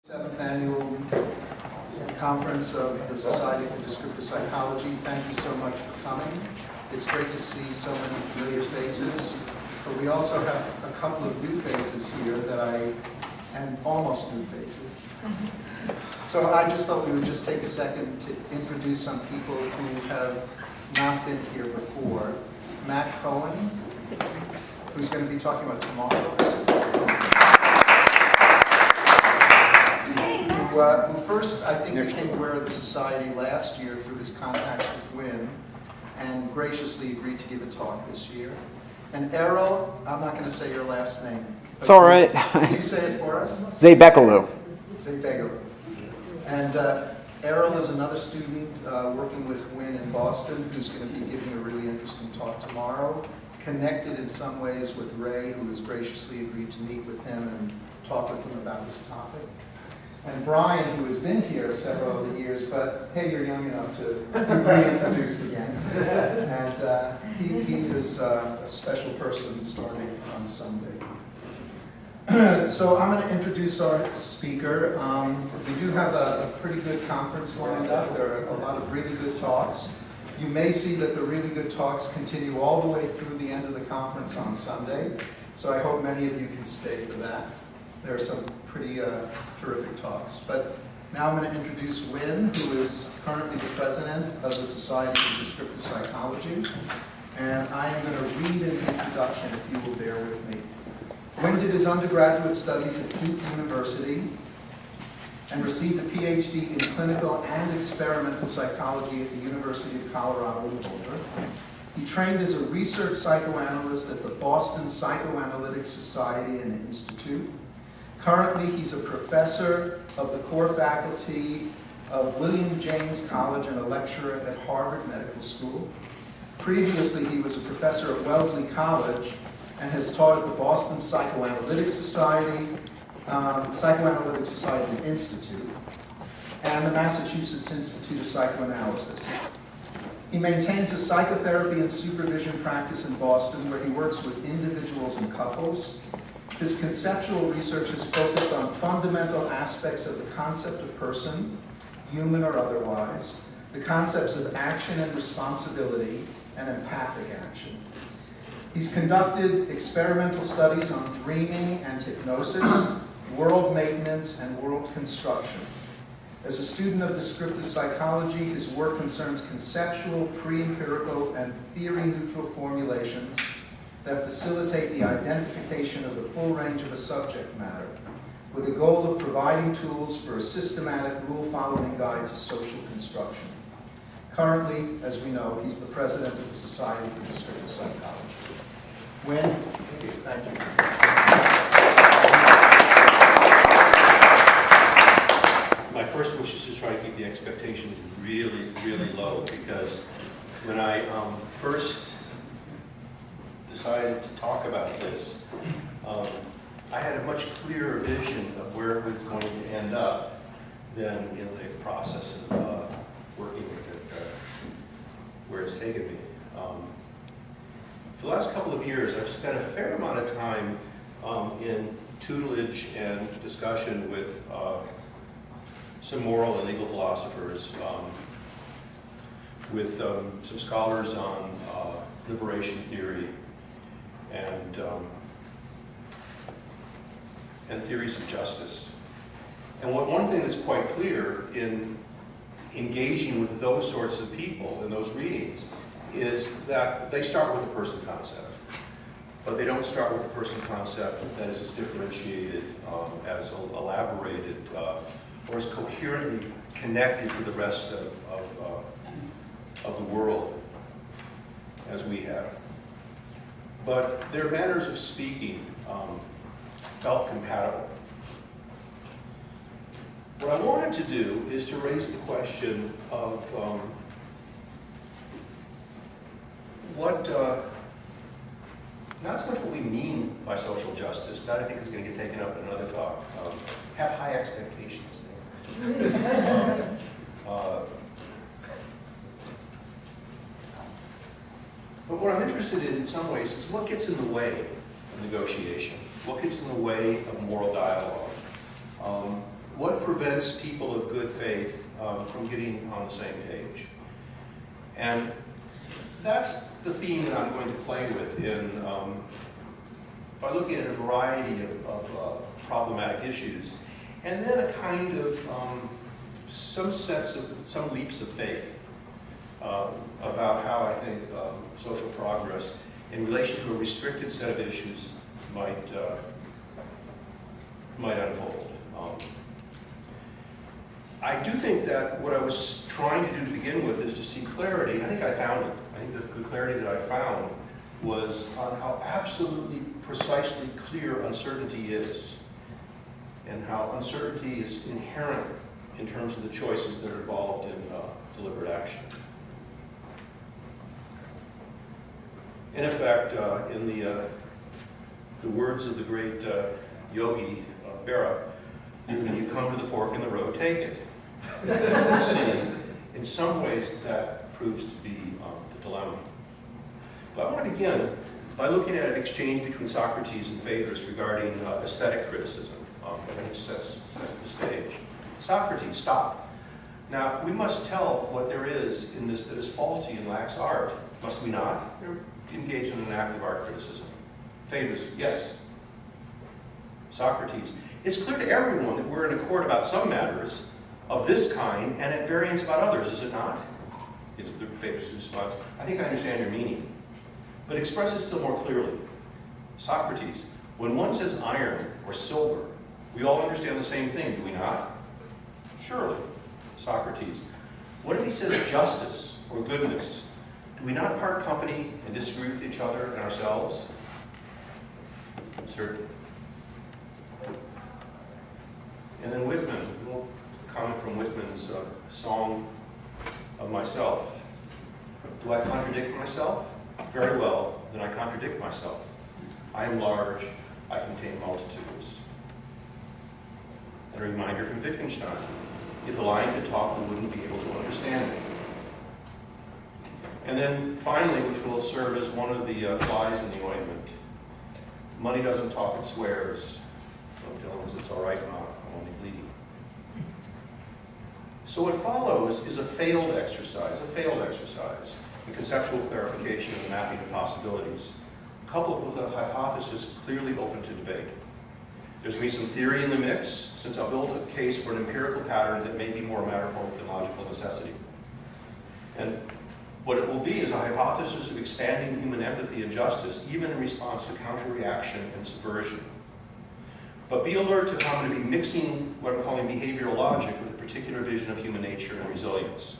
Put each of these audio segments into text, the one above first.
7th Annual Conference of the Society for Descriptive Psychology. Thank you so much for coming. It's great to see so many familiar faces, but we also have a couple of new faces here and almost new faces. So I just thought we would just take a second to introduce some people who have not been here before. Matt Cohen, who's going to be talking about tomorrow. Who first, I think, became aware of the Society last year through his contacts with Wynn, and graciously agreed to give a talk this year. And Errol, I'm not going to say your last name. It's all right. Can you say it for us? Zebekalou. Zebekalou. And Errol is another student working with Wynn in Boston, who's going to be giving a really interesting talk tomorrow, connected in some ways with Ray, who has graciously agreed to meet with him and talk with him about this topic. And Brian, who has been here several of the years, but hey, you're young enough to be reintroduced again. And he is a special person starting on Sunday. So I'm going to introduce our speaker. We do have a pretty good conference lined up. There are a lot of really good talks. You may see that the really good talks continue all the way through the end of the conference on Sunday. So I hope many of you can stay for that. There are some pretty terrific talks. But now I'm going to introduce Wynn, who is currently the president of the Society for Descriptive Psychology. And I am going to read an introduction, if you will bear with me. Wynn did his undergraduate studies at Duke University and received a PhD in clinical and experimental psychology at the University of Colorado in Boulder. He trained as a research psychoanalyst at the Boston Psychoanalytic Society and Institute. Currently, he's a professor of the core faculty of William James College and a lecturer at Harvard Medical School. Previously, he was a professor at Wellesley College and has taught at the Boston Psychoanalytic Society and Institute, and the Massachusetts Institute of Psychoanalysis. He maintains a psychotherapy and supervision practice in Boston where he works with individuals and couples. His conceptual research is focused on fundamental aspects of the concept of person, human or otherwise, the concepts of action and responsibility, and empathic action. He's conducted experimental studies on dreaming and hypnosis, world maintenance, and world construction. As a student of descriptive psychology, his work concerns conceptual, pre-empirical, and theory-neutral formulations that facilitate the identification of the full range of a subject matter, with the goal of providing tools for a systematic rule-following guide to social construction. Currently, as we know, he's the president of the Society for Descriptive Psychology. Wynn, thank you. My first wish is to try to keep the expectations really, really low, because when I first decided to talk about this, I had a much clearer vision of where it was going to end up than in the process of working with it, where it's taken me. For the last couple of years, I've spent a fair amount of time in tutelage and discussion with some moral and legal philosophers, with some scholars on liberation theory and theories of justice. And one thing that's quite clear in engaging with those sorts of people in those readings is that they start with a person concept, but they don't start with a person concept that is as differentiated, as elaborated, or as coherently connected to the rest of the world as we have. But their manners of speaking felt compatible. What I wanted to do is to raise the question of not so much what we mean by social justice. That I think is going to get taken up in another talk. Have high expectations there. But what I'm interested in some ways, is what gets in the way of negotiation? What gets in the way of moral dialogue? what prevents people of good faith from getting on the same page? And that's the theme that I'm going to play with by looking at a variety of problematic issues, and then a kind of some leaps of faith about how I think social progress in relation to a restricted set of issues might unfold. I do think that what I was trying to do to begin with is to see clarity, and I think I found it. I think the clarity that I found was on how absolutely precisely clear uncertainty is, and how uncertainty is inherent in terms of the choices that are involved in deliberate action. In effect, in the words of the great yogi Bera, when you come to the fork in the road, take it. In some ways, that proves to be the dilemma. But I want to begin by looking at an exchange between Socrates and Phaedrus regarding aesthetic criticism, which sets the stage. Socrates, stop. Now, we must tell what there is in this that is faulty and lacks art, must we not? We're engaged in an act of art criticism. Phaedrus, yes. Socrates, it's clear to everyone that we're in accord about some matters of this kind and at variance about others, is it not? Is the Phaedrus' response. I think I understand your meaning, but express it still more clearly. Socrates, when one says iron or silver, we all understand the same thing, do we not? Surely. Socrates, what if he says justice or goodness? Do we not part company and disagree with each other and ourselves? Certainly. And then Whitman, a little comment from Whitman's Song of Myself. Do I contradict myself? Very well, then I contradict myself. I am large, I contain multitudes. And a reminder from Wittgenstein, if a lion could talk, we wouldn't be able to understand it. And then finally, which will serve as one of the flies in the ointment, money doesn't talk, it swears. Don't tell us it's all right, not, I'm only bleeding. So what follows is a failed exercise in conceptual clarification and the mapping of possibilities, coupled with a hypothesis clearly open to debate. There's going to be some theory in the mix, since I'll build a case for an empirical pattern that may be more a matter of than logical necessity. And what it will be is a hypothesis of expanding human empathy and justice, even in response to counter-reaction and subversion. But be alert to how I'm going to be mixing what I'm calling behavioral logic with a particular vision of human nature and resilience.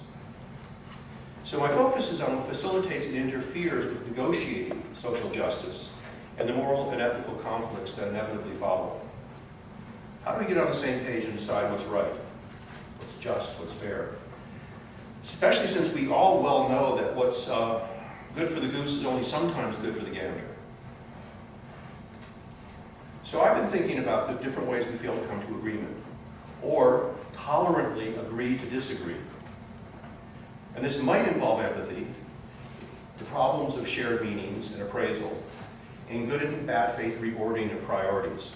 So my focus is on what facilitates and interferes with negotiating social justice and the moral and ethical conflicts that inevitably follow. How do we get on the same page and decide what's right, what's just, what's fair? Especially since we all well know that what's good for the goose is only sometimes good for the gander. So I've been thinking about the different ways we fail to come to agreement, or tolerantly agree to disagree. And this might involve empathy, the problems of shared meanings and appraisal, and good and bad faith reordering of priorities.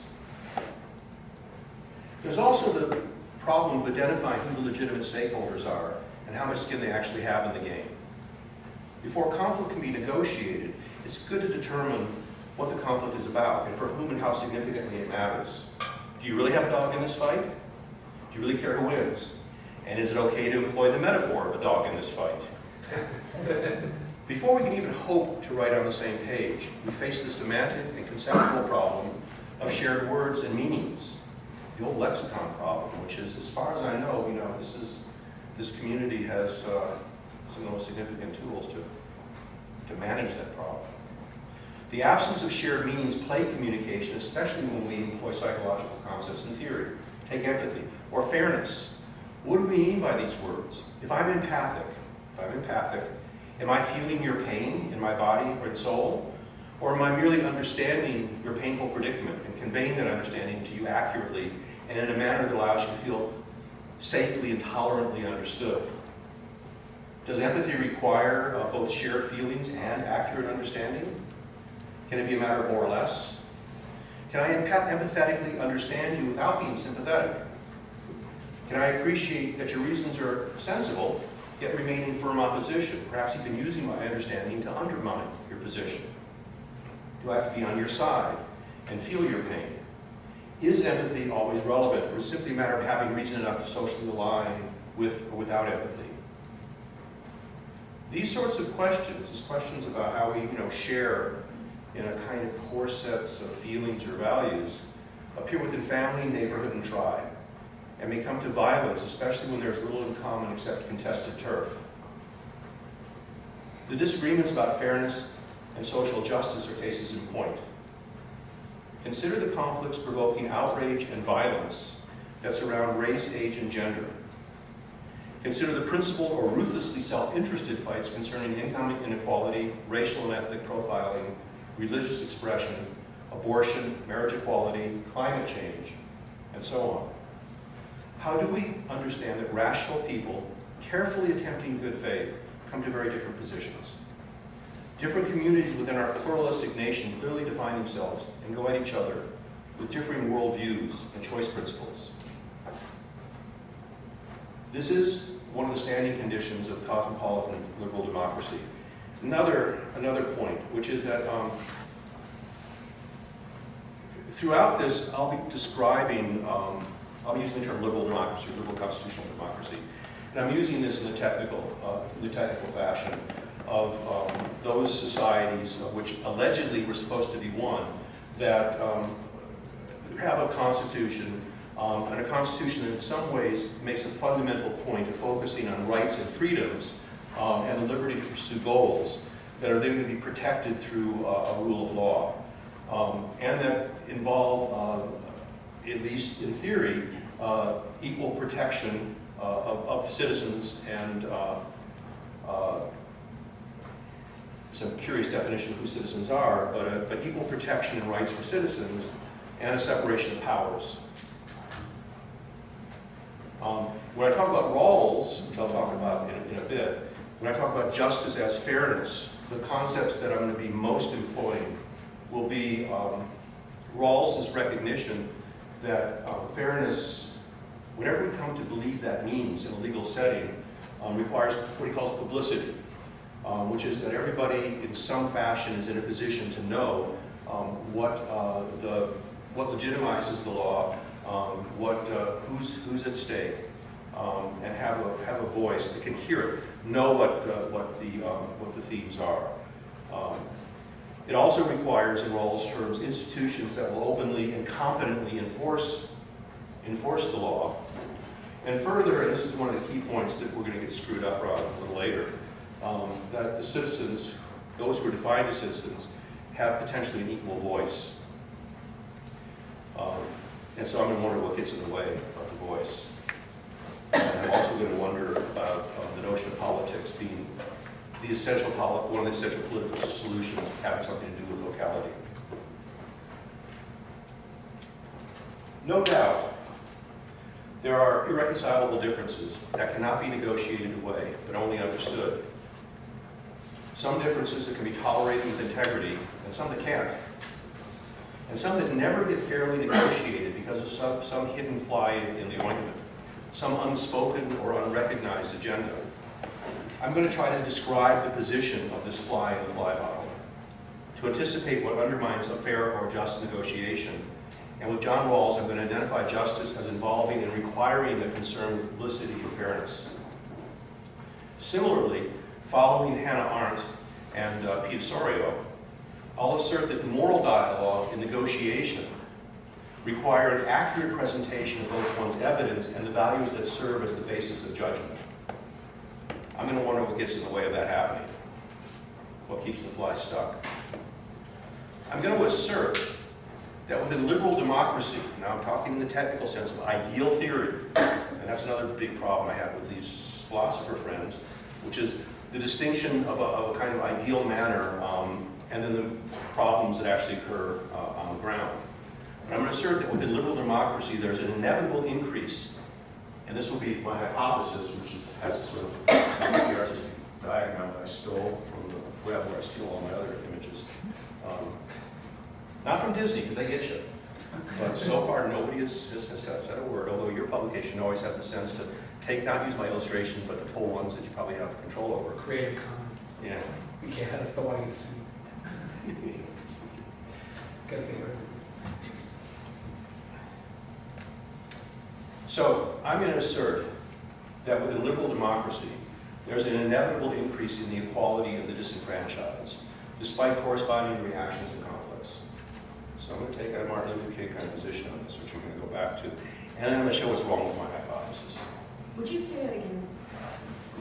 There's also the problem of identifying who the legitimate stakeholders are and how much skin they actually have in the game. Before conflict can be negotiated, it's good to determine what the conflict is about and for whom and how significantly it matters. Do you really have a dog in this fight? Do you really care who wins? And is it okay to employ the metaphor of a dog in this fight? Before we can even hope to write on the same page, we face the semantic and conceptual problem of shared words and meanings. The old lexicon problem, which is, as far as I know, this community has some of the most significant tools to manage that problem. The absence of shared meanings plague communication, especially when we employ psychological concepts in theory. Take empathy or fairness. What do we mean by these words? If I'm empathic, am I feeling your pain in my body or soul? Or am I merely understanding your painful predicament and conveying that understanding to you accurately and in a manner that allows you to feel safely and tolerantly understood? Does empathy require both shared feelings and accurate understanding? Can it be a matter of more or less? Can I empathetically understand you without being sympathetic? Can I appreciate that your reasons are sensible, yet remain in firm opposition, perhaps even using my understanding to undermine your position? Do I have to be on your side and feel your pain? Is empathy always relevant, or is it simply a matter of having reason enough to socially align with or without empathy? These sorts of questions, these questions about how we share in a kind of core sets of feelings or values, appear within family, neighborhood, and tribe, and may come to violence, especially when there's little in common except contested turf. The disagreements about fairness and social justice are cases in point. Consider the conflicts provoking outrage and violence that surround race, age, and gender. Consider the principled or ruthlessly self-interested fights concerning income inequality, racial and ethnic profiling, religious expression, abortion, marriage equality, climate change, and so on. How do we understand that rational people, carefully attempting good faith, come to very different positions? Different communities within our pluralistic nation clearly define themselves and go at each other with differing worldviews and choice principles. This is one of the standing conditions of cosmopolitan liberal democracy. Another point, which is that throughout this, I'll be describing, I'll be using the term liberal democracy, liberal constitutional democracy, and I'm using this in the technical fashion of those societies which allegedly were supposed to be one that have a constitution, and a constitution that in some ways makes a fundamental point of focusing on rights and freedoms and the liberty to pursue goals that are then going to be protected through a rule of law, and that involve, at least in theory, equal protection of citizens and some curious definition of who citizens are, but equal protection and rights for citizens and a separation of powers. When I talk about Rawls, which I'll talk about in a bit, when I talk about justice as fairness, the concepts that I'm going to be most employing will be Rawls' recognition that fairness, whatever we come to believe that means in a legal setting, requires what he calls publicity, which is that everybody in some fashion is in a position to know what legitimizes the law, who's at stake, and have a voice that can hear it, know what the themes are. It also requires, in Rawls' terms, institutions that will openly and competently enforce the law. And further, and this is one of the key points that we're going to get screwed up on a little later, that the citizens, those who are defined as citizens, have potentially an equal voice. And so I'm going to wonder what gets in the way of the voice. And I'm also going to wonder about the notion of politics being one of the essential political solutions having something to do with locality. No doubt, there are irreconcilable differences that cannot be negotiated away, but only understood. Some differences that can be tolerated with integrity, and some that can't. And some that never get fairly negotiated because of some hidden fly in the ointment, some unspoken or unrecognized agenda. I'm going to try to describe the position of this fly in the fly bottle, to anticipate what undermines a fair or just negotiation. And with John Rawls, I'm going to identify justice as involving and requiring a concern with publicity and fairness. Similarly, following Hannah Arendt and Pete Osorio, I'll assert that moral dialogue and negotiation require an accurate presentation of both one's evidence and the values that serve as the basis of judgment. I'm going to wonder what gets in the way of that happening, what keeps the fly stuck. I'm going to assert that within liberal democracy, now I'm talking in the technical sense of ideal theory, and that's another big problem I have with these philosopher friends, which is the distinction of a kind of ideal manner and then the problems that actually occur on the ground. But I'm going to assert that within liberal democracy there's an inevitable increase, and this will be my hypothesis, which has a sort of the artistic diagram that I stole from the web where I steal all my other images. Not from Disney, because they get you. But so far, nobody has said a word, although your publication always has the sense to not use my illustration, but to pull ones that you probably have control over. Creative Commons. Yeah. Yeah, that's the one you see. Gotta think of it. So I'm going to assert that within liberal democracy, there's an inevitable increase in the equality of the disenfranchised, despite corresponding reactions and conflicts. So I'm going to take a Martin Luther King kind of position on this, which we're going to go back to. And then I'm going to show what's wrong with my hypothesis. Would you say that again?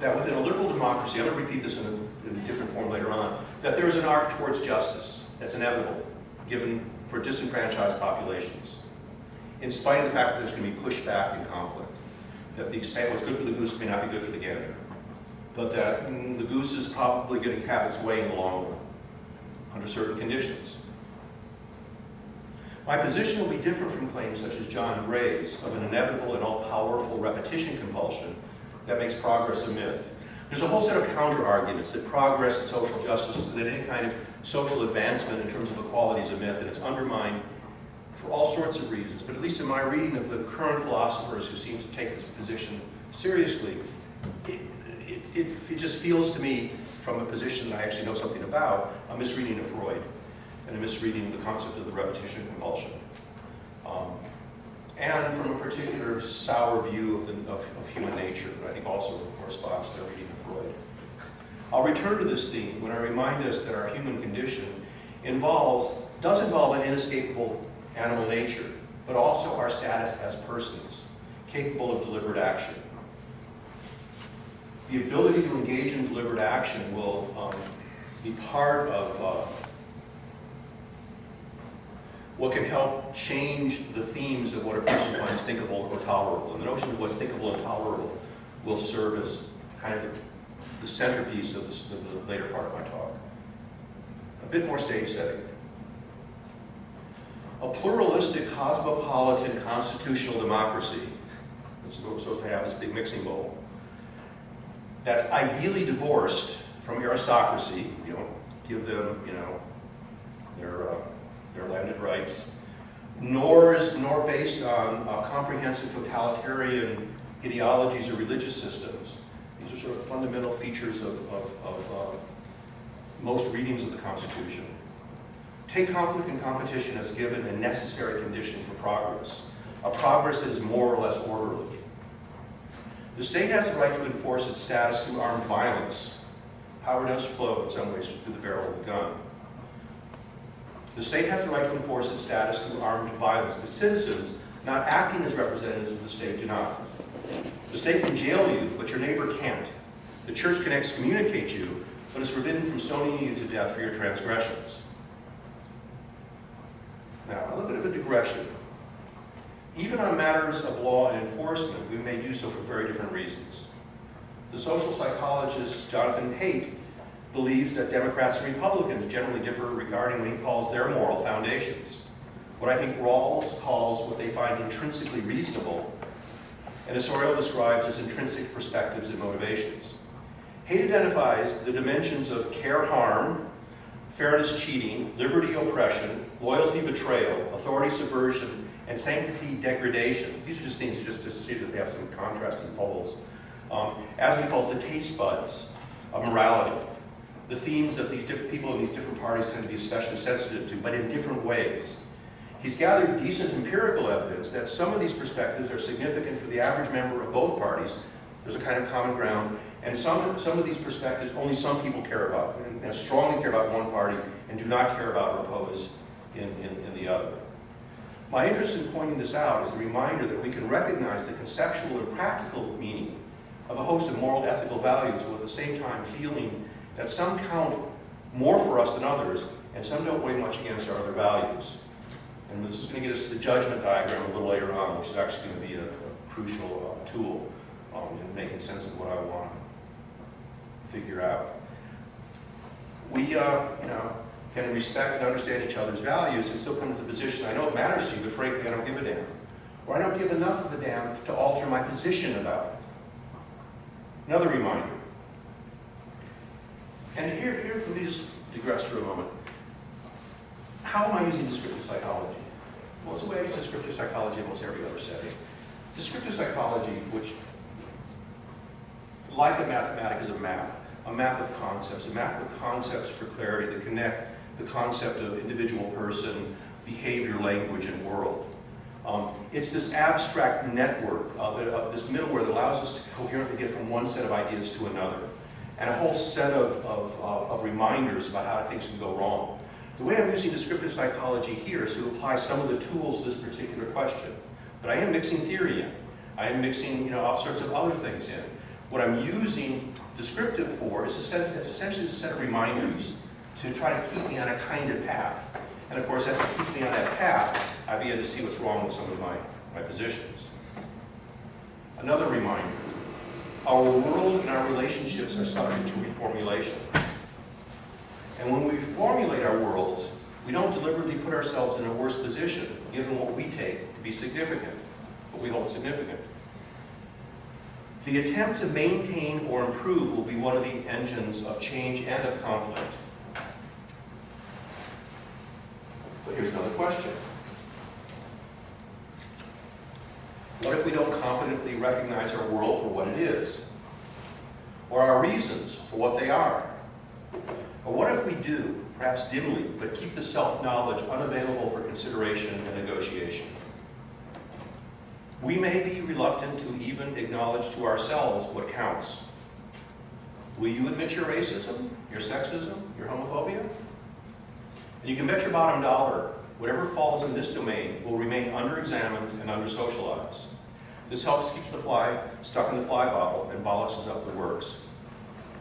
That within a liberal democracy, I'm going to repeat this in a different form later on, that there is an arc towards justice that's inevitable, given for disenfranchised populations, in spite of the fact that there's going to be pushback and conflict. That what's good for the goose may not be good for the gander, but that the goose is probably going to have its way in the long run, under certain conditions. My position will be different from claims such as John Gray's of an inevitable and all-powerful repetition compulsion that makes progress a myth. There's a whole set of counter-arguments that progress and social justice, that any kind of social advancement in terms of equality is a myth, and it's undermined for all sorts of reasons. But at least in my reading of the current philosophers who seem to take this position seriously, it just feels to me, from a position that I actually know something about, a misreading of Freud and a misreading of the concept of the repetition compulsion. And from a particular sour view of human nature that I think also corresponds to the reading of Freud. I'll return to this theme when I remind us that our human condition does involve an inescapable animal nature, but also our status as persons, capable of deliberate action. The ability to engage in deliberate action will be part of what can help change the themes of what a person finds thinkable or tolerable. And the notion of what's thinkable and tolerable will serve as kind of the centerpiece of the later part of my talk. A bit more stage setting. A pluralistic, cosmopolitan, constitutional democracy, which is what we're supposed to have, this big mixing bowl, that's ideally divorced from aristocracy. You don't give them, their landed rights, nor based on comprehensive totalitarian ideologies or religious systems. These are sort of fundamental features of most readings of the Constitution. Take conflict and competition as a given and necessary condition for progress, a progress that is more or less orderly. The state has the right to enforce its status through armed violence. Power does flow in some ways through the barrel of the gun. The state has the right to enforce its status through armed violence, but citizens not acting as representatives of the state do not. The state can jail you, but your neighbor can't. The church can excommunicate you, but is forbidden from stoning you to death for your transgressions. Now, a little bit of a digression. Even on matters of law and enforcement, we may do so for very different reasons. The social psychologist Jonathan Haidt believes that Democrats and Republicans generally differ regarding what he calls their moral foundations. What I think Rawls calls what they find intrinsically reasonable, and Osorio describes as intrinsic perspectives and motivations. Haidt identifies the dimensions of care harm, fairness cheating, liberty oppression, loyalty betrayal, authority subversion, and sanctity degradation. These are just things just to see that they have some contrasting poles. As he calls the taste buds of morality. The themes that these different people in these different parties tend to be especially sensitive to, but in different ways. He's gathered decent empirical evidence that some of these perspectives are significant for the average member of both parties. There's a kind of common ground, and some of these perspectives only some people care about, and strongly care about one party, and do not care about or oppose in the other. My interest in pointing this out is a reminder that we can recognize the conceptual and practical meaning of a host of moral ethical values, while at the same time feeling that some count more for us than others, and some don't weigh much against our other values. And this is going to get us to the judgment diagram a little later on, which is actually going to be a crucial tool in making sense of what I want to figure out. We, can respect and understand each other's values and still come to the position, I know it matters to you, but frankly, I don't give a damn. Or I don't give enough of a damn to alter my position about it. Another reminder. And here, let me just digress for a moment. How am I using descriptive psychology? Well, it's the way I use descriptive psychology in almost every other setting. Descriptive psychology, which, like a mathematic, is a map of concepts, a map of concepts for clarity that connect the concept of individual person, behavior, language, and world. It's this abstract network of this middleware that allows us to coherently get from one set of ideas to another, and a whole set of reminders about how things can go wrong. The way I'm using descriptive psychology here is to apply some of the tools to this particular question. But I am mixing theory in. I am mixing all sorts of other things in. What I'm using descriptive for is essentially a set of reminders to try to keep me on a kind of path. And of course, as it keeps me on that path, I begin to see what's wrong with some of my positions. Another reminder, our world and our relationships are subject to reformulation. And when we reformulate our worlds, we don't deliberately put ourselves in a worse position, given what we take to be significant, what we hold significant. The attempt to maintain or improve will be one of the engines of change and of conflict. But here's another question. What if we don't competently recognize our world for what it is? Or our reasons for what they are? Or what if we do, perhaps dimly, but keep the self-knowledge unavailable for consideration and negotiation? We may be reluctant to even acknowledge to ourselves what counts. Will you admit your racism, your sexism, your homophobia? And you can bet your bottom dollar, whatever falls in this domain will remain under-examined and under-socialized. This helps keep the fly stuck in the fly bottle and balances up the works.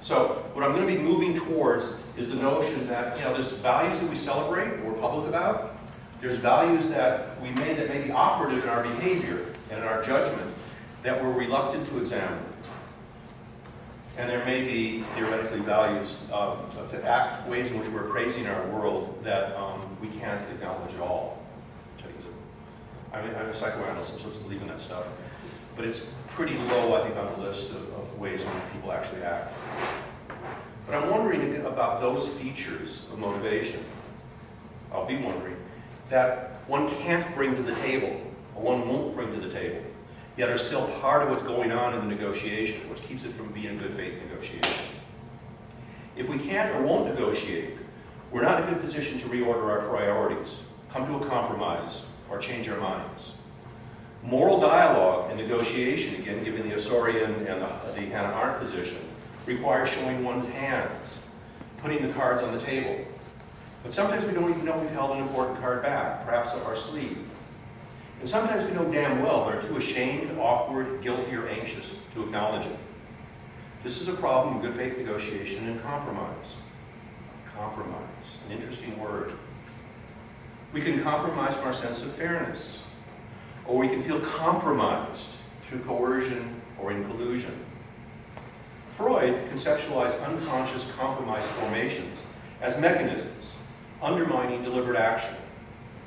So what I'm going to be moving towards is the notion that, there's values that we celebrate, that we're public about. There's values that may be operative in our behavior and in our judgment that we're reluctant to examine. And there may be theoretically values, ways in which we're appraising our world that we can't acknowledge at all. I'm a psychoanalyst, I'm supposed to believe in that stuff. But it's pretty low, I think, on the list of ways in which people actually act. But I'm wondering about those features of motivation, I'll be wondering, that one can't bring to the table, or one won't bring to the table, yet are still part of what's going on in the negotiation, which keeps it from being a good faith negotiation. If we can't or won't negotiate, we're not in a good position to reorder our priorities, come to a compromise, or change our minds. Moral dialogue and negotiation, again, given the Osorian and the Hannah Arendt position, requires showing one's hands, putting the cards on the table. But sometimes we don't even know we've held an important card back, perhaps up our sleeve. And sometimes we know damn well, but are too ashamed, awkward, guilty, or anxious to acknowledge it. This is a problem in good faith negotiation and compromise. Compromise, an interesting word. We can compromise from our sense of fairness, or we can feel compromised through coercion or in collusion. Freud conceptualized unconscious compromise formations as mechanisms undermining deliberate action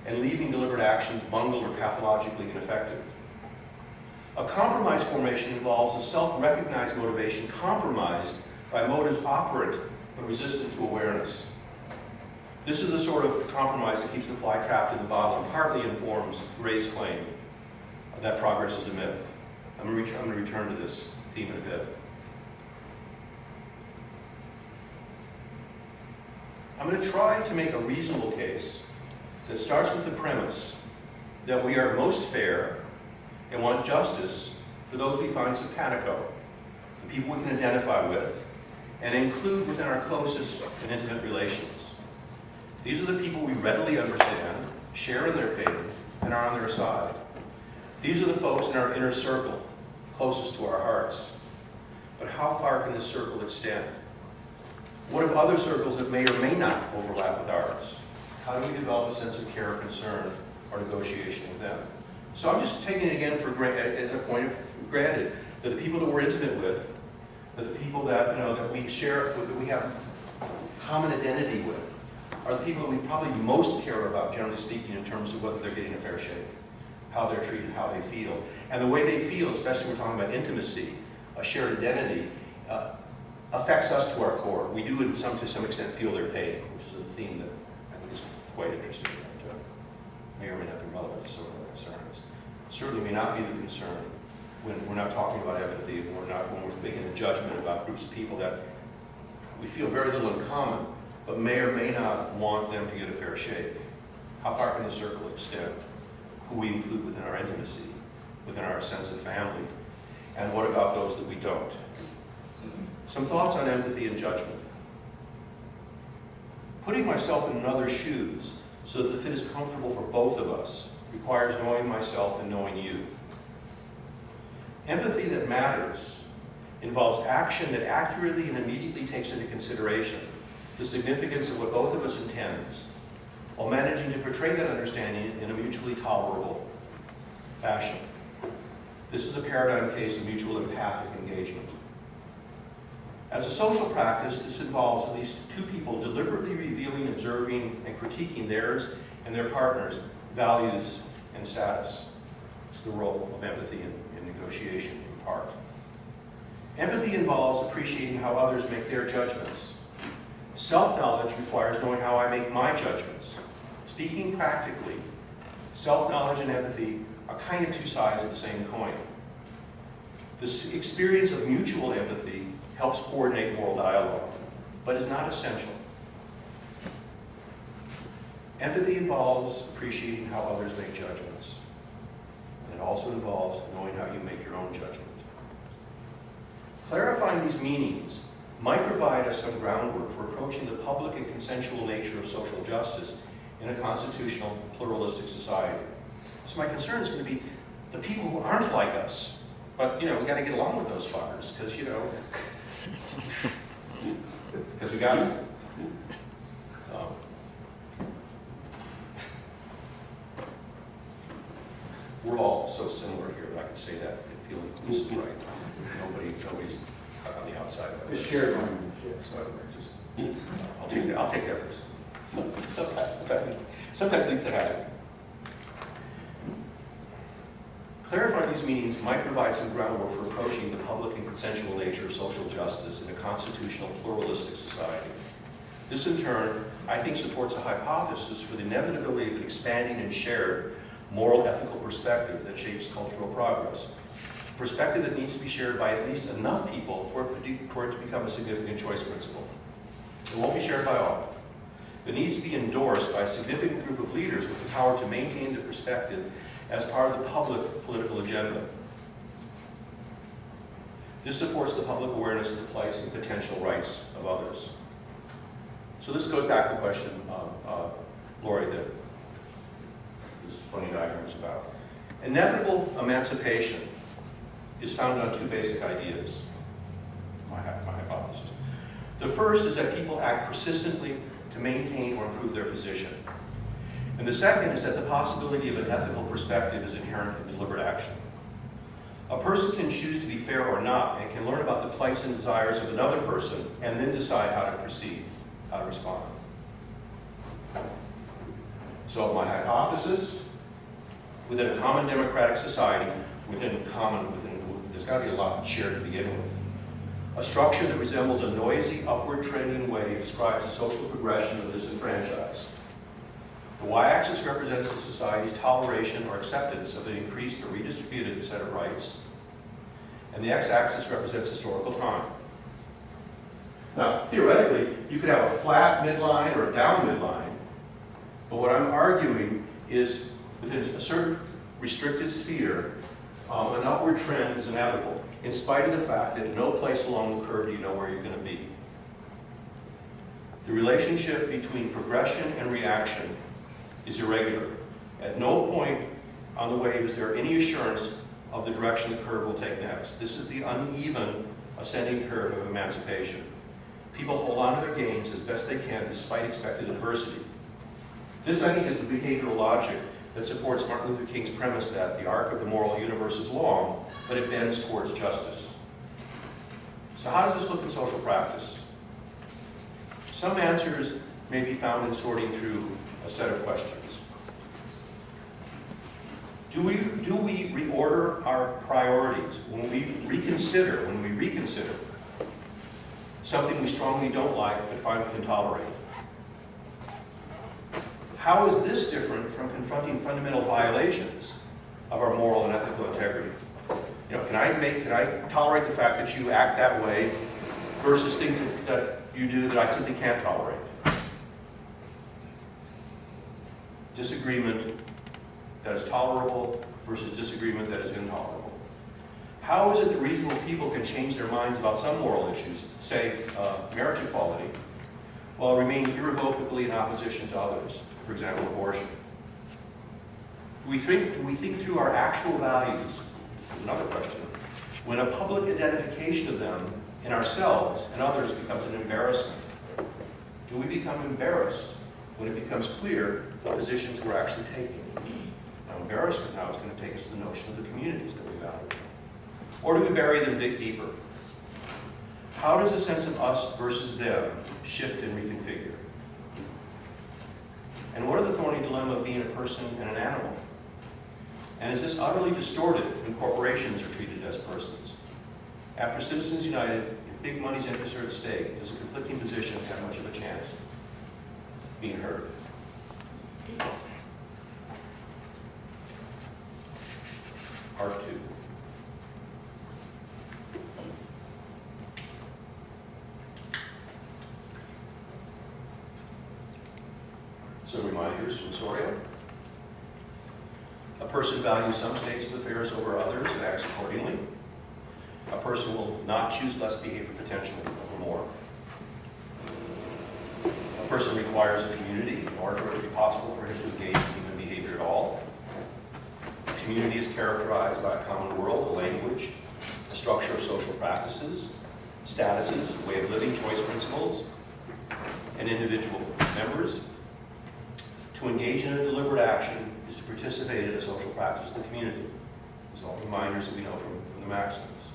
and leaving deliberate actions bungled or pathologically ineffective. A compromise formation involves a self-recognized motivation compromised by motives operant but resistant to awareness. This is the sort of compromise that keeps the fly trapped in the bottle and partly informs Gray's claim that progress is a myth. I'm going to return to this theme in a bit. I'm going to try to make a reasonable case that starts with the premise that we are most fair and want justice for those we find simpatico, the people we can identify with, and include within our closest and intimate relations. These are the people we readily understand, share in their pain, and are on their side. These are the folks in our inner circle, closest to our hearts. But how far can this circle extend? What of other circles that may or may not overlap with ours? How do we develop a sense of care or concern or negotiation with them? So I'm just taking it again as a point of granted that the people that we're intimate with, that the people that that we share, that we have common identity with, are the people that we probably most care about, generally speaking, in terms of whether they're getting a fair shake, how they're treated, how they feel. And the way they feel, especially when we're talking about intimacy, a shared identity, affects us to our core. We do, to some extent, feel their pain, which is a theme that I think is quite interesting. may or may not be relevant to some of our concerns. Certainly may not be the concern when we're not talking about empathy, when we're making a judgment about groups of people that we feel very little in common, but may or may not want them to get a fair shake. How far can the circle extend? Who we include within our intimacy, within our sense of family, and what about those that we don't? Some thoughts on empathy and judgment. Putting myself in another's shoes so that the fit is comfortable for both of us requires knowing myself and knowing you. Empathy that matters involves action that accurately and immediately takes into consideration the significance of what both of us intends, while managing to portray that understanding in a mutually tolerable fashion. This is a paradigm case of mutual empathic engagement. As a social practice, this involves at least two people deliberately revealing, observing, and critiquing theirs and their partners' values and status. It's the role of empathy in negotiation, in part. Empathy involves appreciating how others make their judgments. Self-knowledge requires knowing how I make my judgments. Speaking practically, self-knowledge and empathy are kind of two sides of the same coin. This experience of mutual empathy helps coordinate moral dialogue, but is not essential. Empathy involves appreciating how others make judgments. It also involves knowing how you make your own judgment. Clarifying these meanings might provide us some groundwork for approaching the public and consensual nature of social justice in a constitutional, pluralistic society. So my concern is going to be the people who aren't like us. But, we got to get along with those fuckers, because, because we got to. We're all so similar here that I can say that and feel inclusive, right? Nobody's on the outside of It's this. shared language, yes. So I'll take that risk. Sometimes things are happening. Clarifying these meanings might provide some groundwork for approaching the public and consensual nature of social justice in a constitutional, pluralistic society. This, in turn, I think supports a hypothesis for the inevitability of an expanding and shared moral ethical perspective that shapes cultural progress. A perspective that needs to be shared by at least enough people for it to become a significant choice principle. It won't be shared by all. It needs to be endorsed by a significant group of leaders with the power to maintain the perspective as part of the public political agenda. This supports the public awareness of the plights and potential rights of others. So this goes back to the question, Lori, that this funny diagram is about. Inevitable emancipation is founded on two basic ideas, my hypothesis. The first is that people act persistently to maintain or improve their position. And the second is that the possibility of an ethical perspective is inherent in deliberate action. A person can choose to be fair or not, and can learn about the plights and desires of another person, and then decide how to proceed, how to respond. So my hypothesis, within a common democratic society, there's got to be a lot shared to begin with. A structure that resembles a noisy, upward trending wave describes the social progression of the disenfranchised. The y-axis represents the society's toleration or acceptance of an increased or redistributed set of rights, and the x-axis represents historical time. Now, theoretically, you could have a flat midline or a down midline, but what I'm arguing is within a certain restricted sphere, an upward trend is inevitable, in spite of the fact that at no place along the curve do you know where you're going to be. The relationship between progression and reaction is irregular. At no point on the wave is there any assurance of the direction the curve will take next. This is the uneven ascending curve of emancipation. People hold on to their gains as best they can despite expected adversity. This, I think, is the behavioral logic that supports Martin Luther King's premise that the arc of the moral universe is long, but it bends towards justice. So how does this look in social practice? Some answers may be found in sorting through a set of questions. Do we reorder our priorities when we reconsider something we strongly don't like but find we can tolerate? How is this different from confronting fundamental violations of our moral and ethical integrity? You know, can I tolerate the fact that you act that way versus things that you do that I simply can't tolerate? Disagreement that is tolerable versus disagreement that is intolerable. How is it that reasonable people can change their minds about some moral issues, say marriage equality, while remaining irrevocably in opposition to others, for example, abortion? Do we think through our actual values? Another question. When a public identification of them in ourselves and others becomes an embarrassment, do we become embarrassed when it becomes clear the positions we're actually taking? Now, embarrassment now is going to take us to the notion of the communities that we value. Or do we bury them deeper? How does a sense of us versus them shift and reconfigure? And what are the thorny dilemma of being a person and an animal? And is this utterly distorted when corporations are treated as persons? After Citizens United, if big money's interests are at stake, does a conflicting position have much of a chance of being heard? Part 2. So reminders from Soria. A person values some states of affairs over others and acts accordingly. A person will not choose less behavior potential over more. A person requires a community in order for it to be possible for him to engage in human behavior at all. A community is characterized by a common world, a language, a structure of social practices, statuses, a way of living, choice principles, and individual members. To engage in a deliberate action is to participate in a social practice in the community. These are all reminders that we know from the maxims.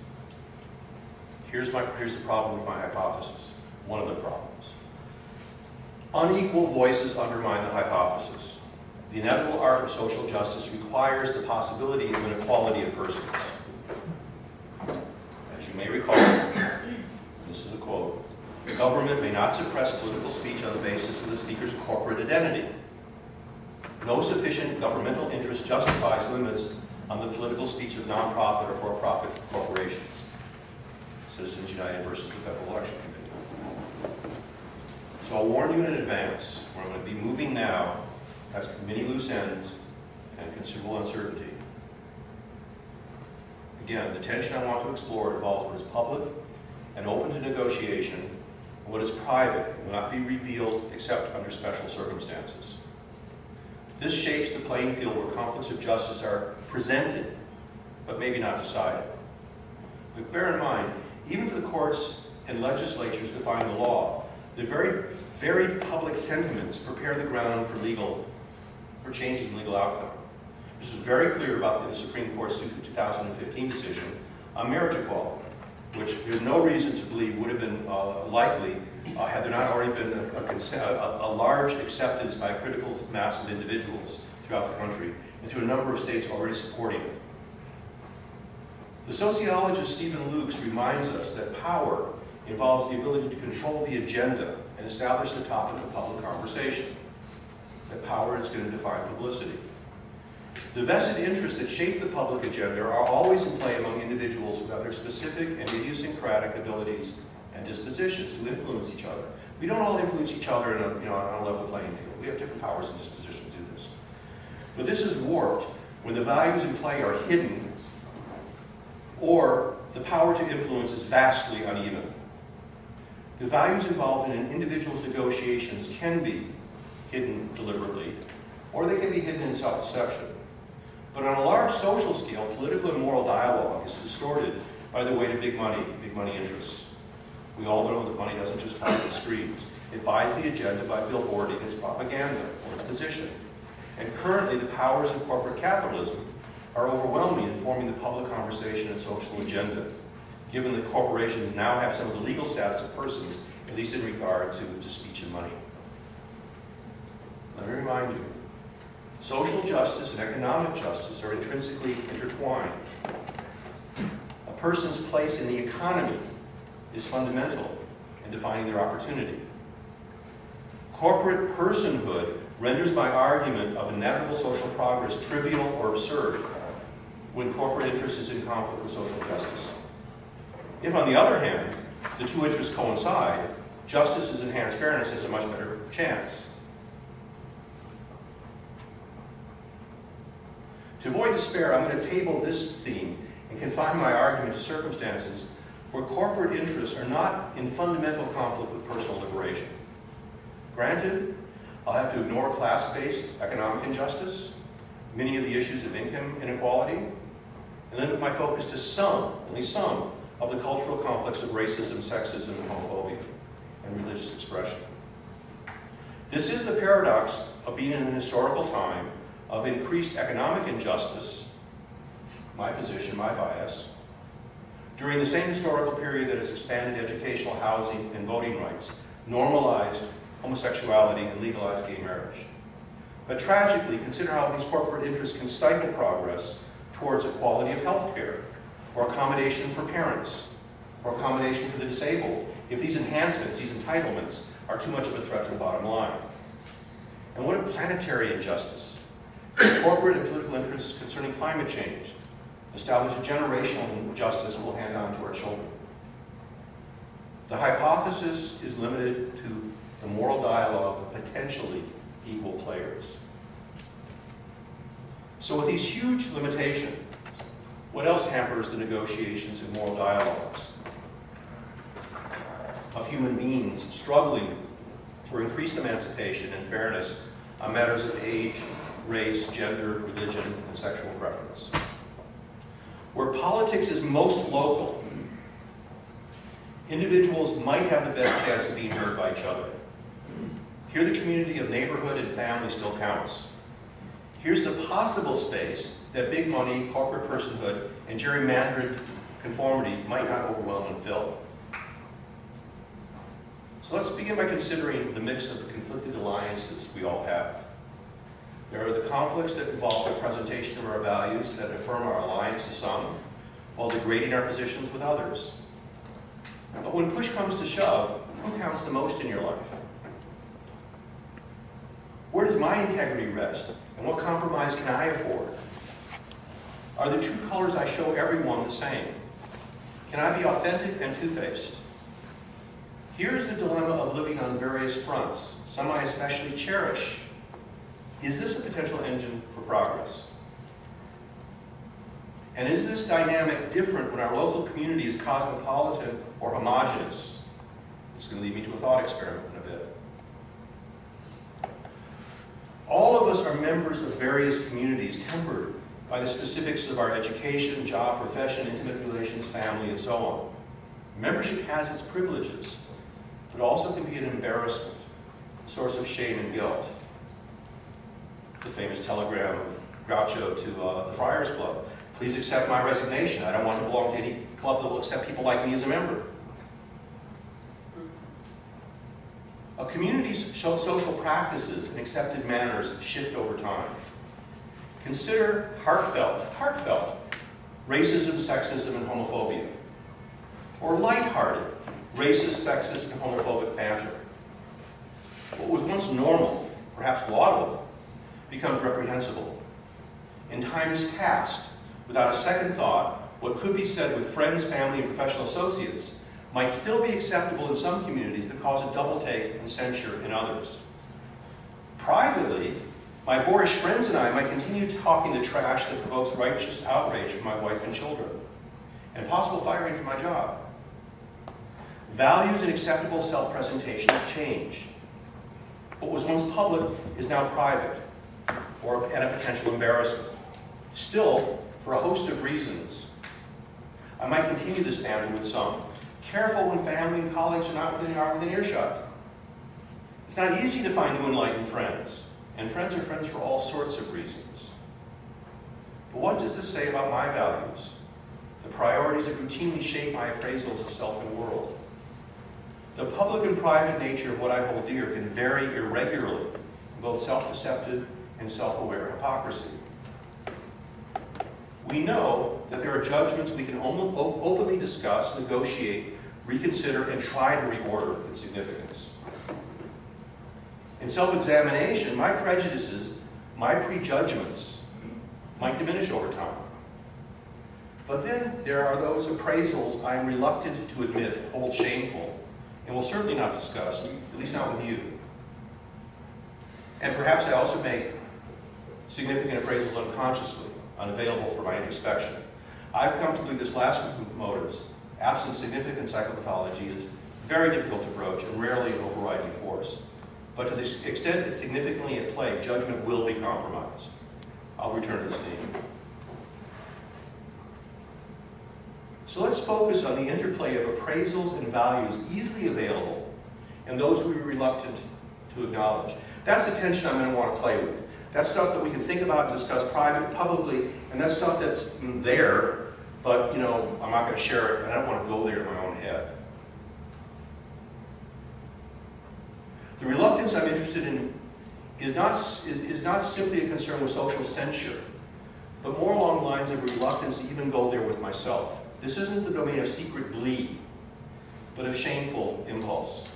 Here's the problem with my hypothesis, one of the problems. Unequal voices undermine the hypothesis. The inevitable art of social justice requires the possibility of an equality of persons. As you may recall, this is a quote, "The government may not suppress political speech on the basis of the speaker's corporate identity. No sufficient governmental interest justifies limits on the political speech of nonprofit or for-profit corporations." Citizens United versus the Federal Election Committee. So I'll warn you in advance, where I'm going to be moving now has many loose ends and considerable uncertainty. Again, the tension I want to explore involves what is public and open to negotiation, and what is private and will not be revealed except under special circumstances. This shapes the playing field where conflicts of justice are presented, but maybe not decided. But bear in mind, even for the courts and legislatures defining the law, the very varied public sentiments prepare the ground for changing legal outcome. This is very clear about the Supreme Court's 2015 decision on marriage equality, which there's no reason to believe would have been likely had there not already been a large acceptance by a critical mass of individuals throughout the country, and through a number of states already supporting it. The sociologist Stephen Lukes reminds us that power involves the ability to control the agenda and establish the topic of public conversation. That power is going to define publicity. The vested interests that shape the public agenda are always in play among individuals who have their specific and idiosyncratic abilities and dispositions to influence each other. We don't all influence each other on a level playing field. We have different powers and dispositions to do this. But this is warped when the values in play are hidden or the power to influence is vastly uneven. The values involved in an individual's negotiations can be hidden deliberately, or they can be hidden in self-deception. But on a large social scale, political and moral dialogue is distorted by the weight of big money interests. We all know that money doesn't just target screens. It buys the agenda by billboarding its propaganda or its position. And currently, the powers of corporate capitalism are overwhelming in forming the public conversation and social agenda, given that corporations now have some of the legal status of persons, at least in regard to speech and money. Let me remind you, social justice and economic justice are intrinsically intertwined. A person's place in the economy is fundamental in defining their opportunity. Corporate personhood renders my argument of inevitable social progress trivial or absurd when corporate interest is in conflict with social justice. If, on the other hand, the two interests coincide, justice's enhanced fairness has a much better chance. To avoid despair, I'm going to table this theme and confine my argument to circumstances where corporate interests are not in fundamental conflict with personal liberation. Granted, I'll have to ignore class-based economic injustice, many of the issues of income inequality, and limit my focus to some, only some, of the cultural conflicts of racism, sexism, and homophobia, and religious expression. This is the paradox of being in an historical time of increased economic injustice, my position, my bias, during the same historical period that has expanded educational, housing, and voting rights, normalized homosexuality, and legalized gay marriage. But tragically, consider how these corporate interests can stifle progress towards equality of health care, or accommodation for parents, or accommodation for the disabled, if these enhancements, these entitlements, are too much of a threat to the bottom line. And what of planetary injustice? Corporate and political interests concerning climate change establish a generational injustice we'll hand on to our children. The hypothesis is limited to the moral dialogue of potentially equal players. So with these huge limitations, what else hampers the negotiations and moral dialogues of human beings struggling for increased emancipation and fairness on matters of age, race, gender, religion, and sexual preference? Where politics is most local, individuals might have the best chance of being heard by each other. Here the community of neighborhood and family still counts. Here's the possible space that big money, corporate personhood, and gerrymandered conformity might not overwhelm and fill. So let's begin by considering the mix of conflicted alliances we all have. There are the conflicts that involve the presentation of our values that affirm our alliance to some, while degrading our positions with others. But when push comes to shove, who counts the most in your life? Where does my integrity rest, and what compromise can I afford? Are the true colors I show everyone the same? Can I be authentic and two-faced? Here is the dilemma of living on various fronts, some I especially cherish. Is this a potential engine for progress? And is this dynamic different when our local community is cosmopolitan or homogeneous? This is going to lead me to a thought experiment in a bit. All of us are members of various communities tempered by the specifics of our education, job, profession, intimate relations, family, and so on. Membership has its privileges, but also can be an embarrassment, a source of shame and guilt. The famous telegram of Groucho to the Friars Club. Please accept my resignation. I don't want to belong to any club that will accept people like me as a member. A community's social practices and accepted manners shift over time. Consider heartfelt racism, sexism, and homophobia. Or lighthearted racist, sexist, and homophobic banter. What was once normal, perhaps laudable, becomes reprehensible. In times past, without a second thought, what could be said with friends, family, and professional associates might still be acceptable in some communities but cause a double take and censure in others. Privately, my boorish friends and I might continue talking the trash that provokes righteous outrage from my wife and children, and possible firing from my job. Values and acceptable self-presentations change. What was once public is now private, and a potential embarrassment. Still, for a host of reasons, I might continue this banter with some. Careful when family and colleagues are not within earshot. It's not easy to find new enlightened friends, and friends are friends for all sorts of reasons. But what does this say about my values, the priorities that routinely shape my appraisals of self and world? The public and private nature of what I hold dear can vary irregularly in both self-deceptive and self-aware hypocrisy. We know that there are judgments we can openly discuss, negotiate, reconsider, and try to reorder in significance. In self-examination, my prejudices, my prejudgments might diminish over time. But then there are those appraisals I'm reluctant to admit, hold shameful, and will certainly not discuss, at least not with you. And perhaps I also make significant appraisals unconsciously, unavailable for my introspection. I've come to believe this last group of motives, absent significant psychopathology, is very difficult to broach and rarely an overriding force. But to the extent it's significantly at play, judgment will be compromised. I'll return to this theme. So let's focus on the interplay of appraisals and values easily available and those we are reluctant to acknowledge. That's the tension I'm going to want to play with. That's stuff that we can think about and discuss privately, publicly, and that's stuff that's there, but I'm not going to share it, and I don't want to go there in my own head. The reluctance I'm interested in is not simply a concern with social censure, but more along the lines of a reluctance to even go there with myself. This isn't the domain of secret glee, but of shameful impulse.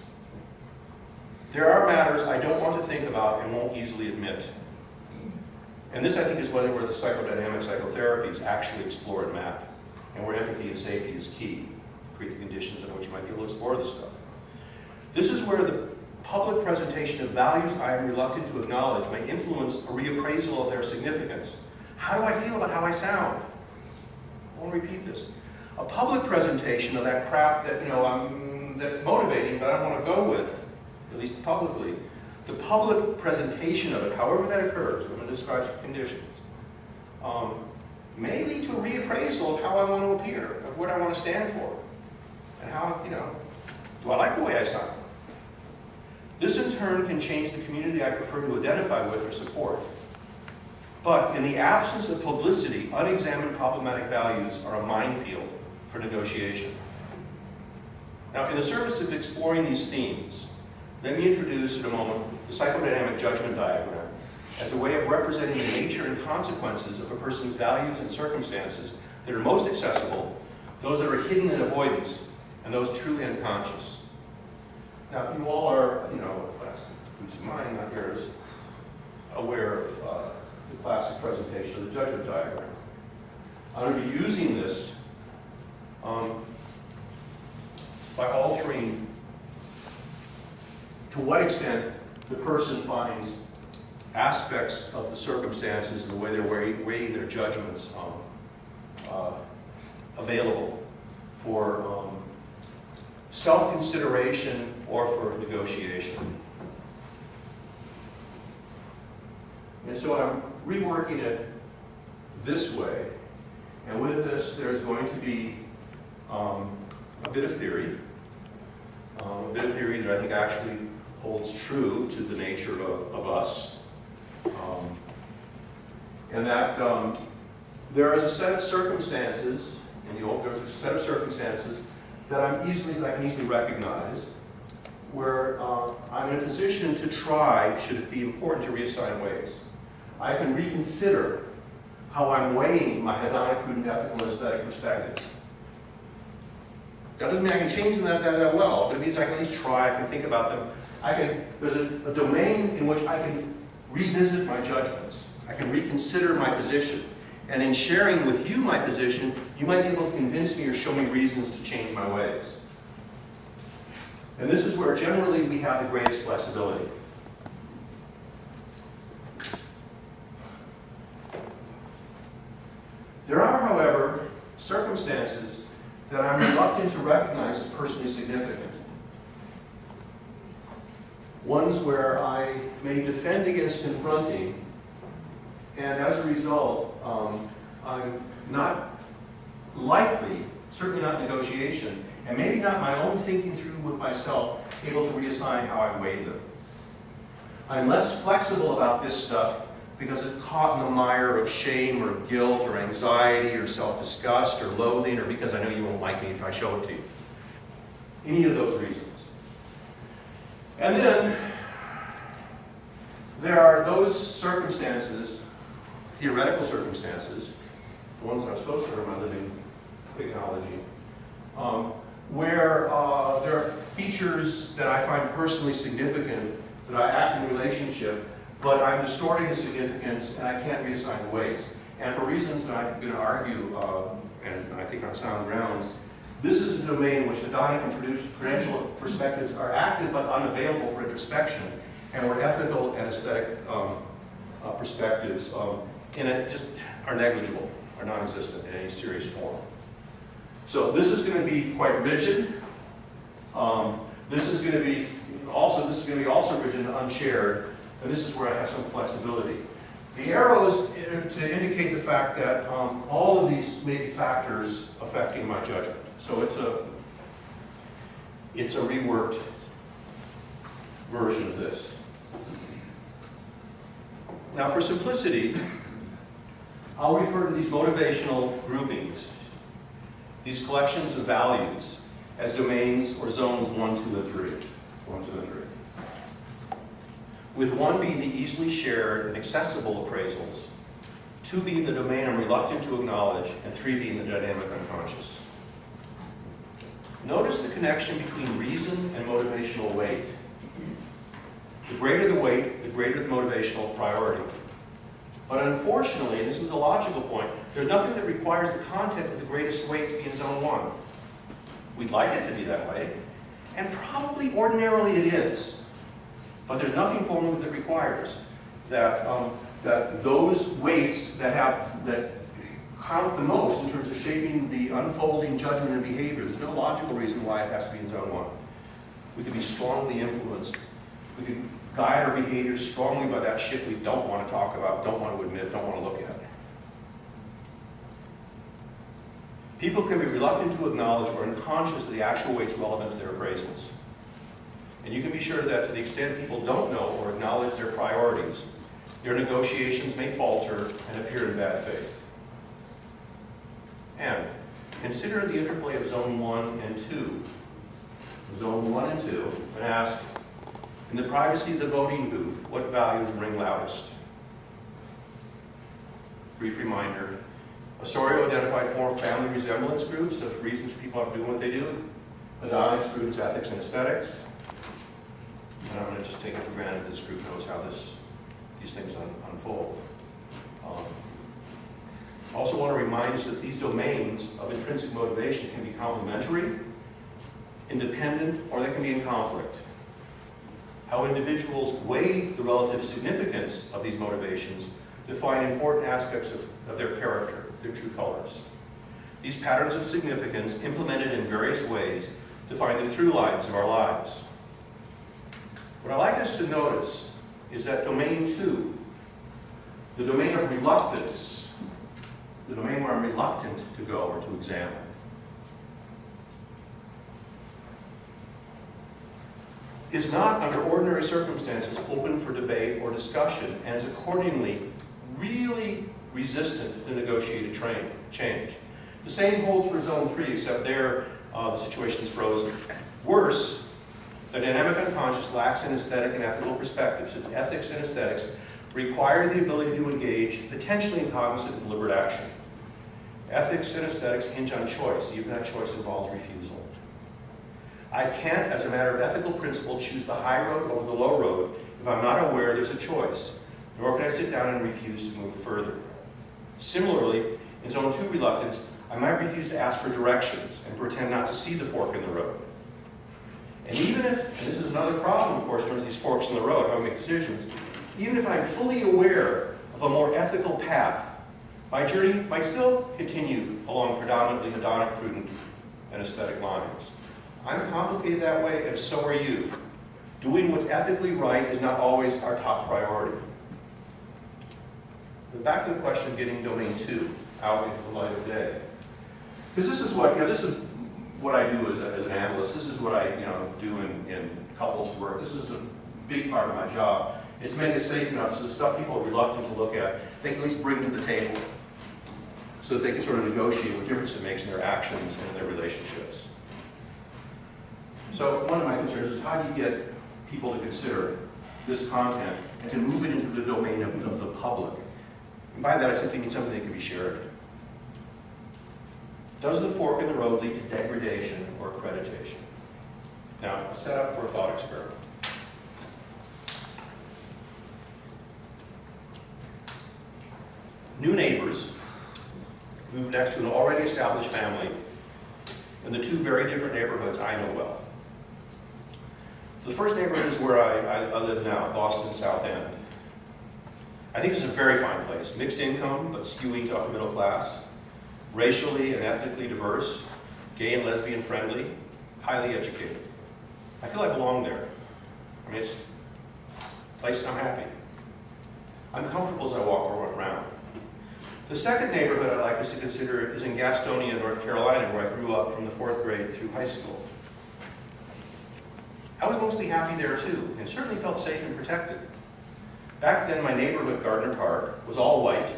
There are matters I don't want to think about and won't easily admit. And this, I think, is where the psychodynamic psychotherapies actually explore and map, and where empathy and safety is key to create the conditions in which you might be able to explore this stuff. This is where the public presentation of values I am reluctant to acknowledge may influence a reappraisal of their significance. How do I feel about how I sound? I want to repeat this. A public presentation of that crap that, that's motivating, but I don't want to go with, at least publicly. The public presentation of it, however that occurs, I'm going to describe some conditions, may lead to a reappraisal of how I want to appear, of what I want to stand for, and how, do I like the way I sound? This in turn can change the community I prefer to identify with or support. But in the absence of publicity, unexamined problematic values are a minefield for negotiation. Now, in the service of exploring these themes, let me introduce in a moment the psychodynamic judgment diagram as a way of representing the nature and consequences of a person's values and circumstances that are most accessible, those that are hidden in avoidance, and those truly unconscious. Now, you all are, that's who's mine, not yours, aware of the classic presentation of the judgment diagram. I'm going to be using this by altering to what extent the person finds aspects of the circumstances and the way they're weighing their judgments available for self-consideration or for negotiation. And so I'm reworking it this way, and with this there's going to be a bit of theory that I think actually holds true to the nature of us, and that there is a set of circumstances there's a set of circumstances that I can easily recognize where I'm in a position to try, should it be important, to reassign weights. I can reconsider how I'm weighing my hedonic, prudent, ethical, and aesthetic perspectives. That doesn't mean I can change them that well, but it means I can at least try, I can think about them. There's a domain in which I can revisit my judgments. I can reconsider my position. And in sharing with you my position, you might be able to convince me or show me reasons to change my ways. And this is where generally we have the greatest flexibility. There are, however, circumstances that I'm reluctant to recognize as personally significant. Ones where I may defend against confronting, and as a result, I'm not likely, certainly not negotiation, and maybe not my own thinking through with myself, able to reassign how I weigh them. I'm less flexible about this stuff because it's caught in the mire of shame or guilt or anxiety or self-disgust or loathing, or because I know you won't like me if I show it to you. Any of those reasons. And then there are those circumstances, theoretical circumstances, the ones I'm supposed to learn my living technology, where there are features that I find personally significant that I act in relationship, but I'm distorting the significance and I can't reassign the weights. And for reasons that I'm going to argue, and I think on sound grounds, this is a domain in which hedonic and prudential perspectives are active but unavailable for introspection, and where ethical and aesthetic perspectives just are negligible, are non-existent in any serious form. So this is going to be quite rigid. This is going to be also rigid and unshared, and this is where I have some flexibility. The arrows to indicate the fact that all of these may be factors affecting my judgment. So it's a reworked version of this. Now, for simplicity, I'll refer to these motivational groupings, these collections of values, as domains or zones 1, 2, and 3. 1, 2, and 3. With 1 being the easily shared and accessible appraisals, 2 being the domain I'm reluctant to acknowledge, and 3 being the dynamic unconscious. Notice the connection between reason and motivational weight. The greater the weight, the greater the motivational priority. But unfortunately, and this is a logical point, there's nothing that requires the content with the greatest weight to be in zone 1. We'd like it to be that way, and probably ordinarily it is. But there's nothing formally that requires that, that those weights that count the most in terms of shaping the unfolding judgment and behavior. There's no logical reason why it has to be in zone 1. We can be strongly influenced. We can guide our behavior strongly by that shit we don't want to talk about, don't want to admit, don't want to look at. People can be reluctant to acknowledge or unconscious of the actual weights relevant to their appraisals. And you can be sure that to the extent people don't know or acknowledge their priorities, their negotiations may falter and appear in bad faith. And consider the interplay of zone 1 and 2. Zone 1 and 2, and ask, in the privacy of the voting booth, what values ring loudest? Brief reminder, Osorio identified 4 family resemblance groups of reasons people are doing what they do. Hedonics, prudence, ethics, and aesthetics. And I'm going to just take it for granted this group knows how these things unfold. I also want to remind us that these domains of intrinsic motivation can be complementary, independent, or they can be in conflict. How individuals weigh the relative significance of these motivations define important aspects of their character, their true colors. These patterns of significance, implemented in various ways, define the through lines of our lives. What I'd like us to notice is that domain 2, the domain of reluctance, the domain where I'm reluctant to go or to examine, is not, under ordinary circumstances, open for debate or discussion, and is accordingly really resistant to negotiated change. The same holds for zone 3, except there the situation is frozen. Worse, the dynamic unconscious lacks an aesthetic and ethical perspectives. Its ethics and aesthetics require the ability to engage, potentially in cognizant and deliberate action. Ethics and aesthetics hinge on choice, even that choice involves refusal. I can't, as a matter of ethical principle, choose the high road over the low road if I'm not aware there's a choice, nor can I sit down and refuse to move further. Similarly, in zone 2 reluctance, I might refuse to ask for directions and pretend not to see the fork in the road. And even if, and this is another problem, of course, in terms of these forks in the road, how we make decisions, even if I'm fully aware of a more ethical path, my journey might still continue along predominantly hedonic, prudent, and aesthetic lines. I'm complicated that way, and so are you. Doing what's ethically right is not always our top priority. But back to the question of getting domain 2 out into the light of day. Because this is what I do as an analyst. This is what I do in couples work. This is a big part of my job. It's to make it safe enough so the stuff people are reluctant to look at, they can at least bring to the table, so that they can sort of negotiate what difference it makes in their actions and in their relationships. So one of my concerns is how do you get people to consider this content and to move it into the domain of the public? And by that I simply mean something that can be shared. Does the fork in the road lead to degradation or accreditation? Now, set up for a thought experiment. new neighbors, moved next to an already established family, in the two very different neighborhoods I know well. The first neighborhood is where I live now, Boston South End. I think it's a very fine place, mixed income, but skewing to upper middle class, racially and ethnically diverse, gay and lesbian friendly, highly educated. I feel I belong there. I mean, it's a place I'm happy. I'm comfortable as I walk around. The second neighborhood I'd like us to consider is in Gastonia, North Carolina, where I grew up from the 4th grade through high school. I was mostly happy there too, and certainly felt safe and protected. Back then, my neighborhood, Gardner Park, was all white,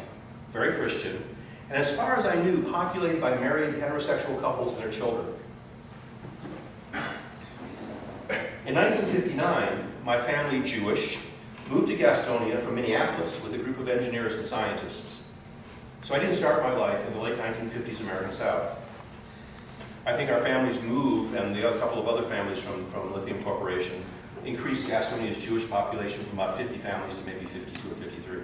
very Christian, and as far as I knew, populated by married heterosexual couples and their children. In 1959, my family, Jewish, moved to Gastonia from Minneapolis with a group of engineers and scientists. So I didn't start my life in the late 1950s American South. I think our family's move and the other couple of other families from Lithium Corporation increased Gastonia's Jewish population from about 50 families to maybe 52 or 53.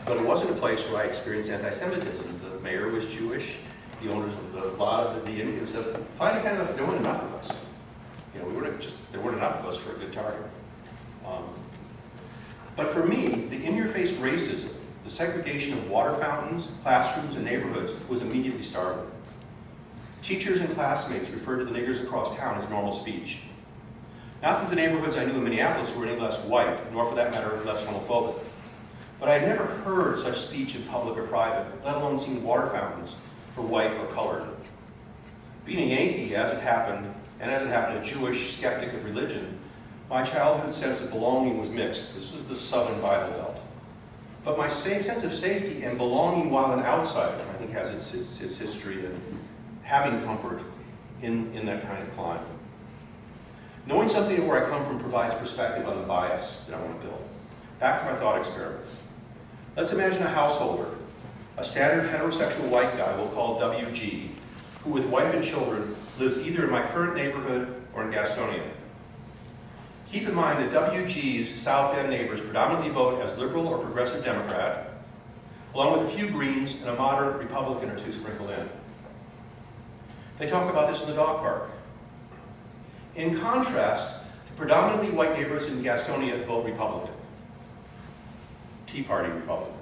But it wasn't a place where I experienced anti-Semitism. The mayor was Jewish, the owners of the lot of the Indians said, finally kind of, there weren't enough of us. You know, there weren't enough of us for a good target. But for me, the in-your-face racism, the segregation of water fountains, classrooms, and neighborhoods was immediately startling. Teachers and classmates referred to the niggers across town as normal speech. Not that the neighborhoods I knew in Minneapolis were any less white, nor for that matter less homophobic. But I had never heard such speech in public or private, let alone seen water fountains for white or colored. Being a Yankee, as it happened, and as it happened a Jewish skeptic of religion, my childhood sense of belonging was mixed. This was the Southern Bible Belt. But my sense of safety and belonging while an outsider, I think, has its history in having comfort in that kind of climate. Knowing something of where I come from provides perspective on the bias that I want to build. Back to my thought experiment. Let's imagine a householder, a standard heterosexual white guy we'll call WG, who with wife and children lives either in my current neighborhood or in Gastonia. Keep in mind that WG's South End neighbors predominantly vote as liberal or progressive Democrat, along with a few Greens and a moderate Republican or two sprinkled in. They talk about this in the dog park. In contrast, the predominantly white neighbors in Gastonia vote Republican. Tea Party Republican.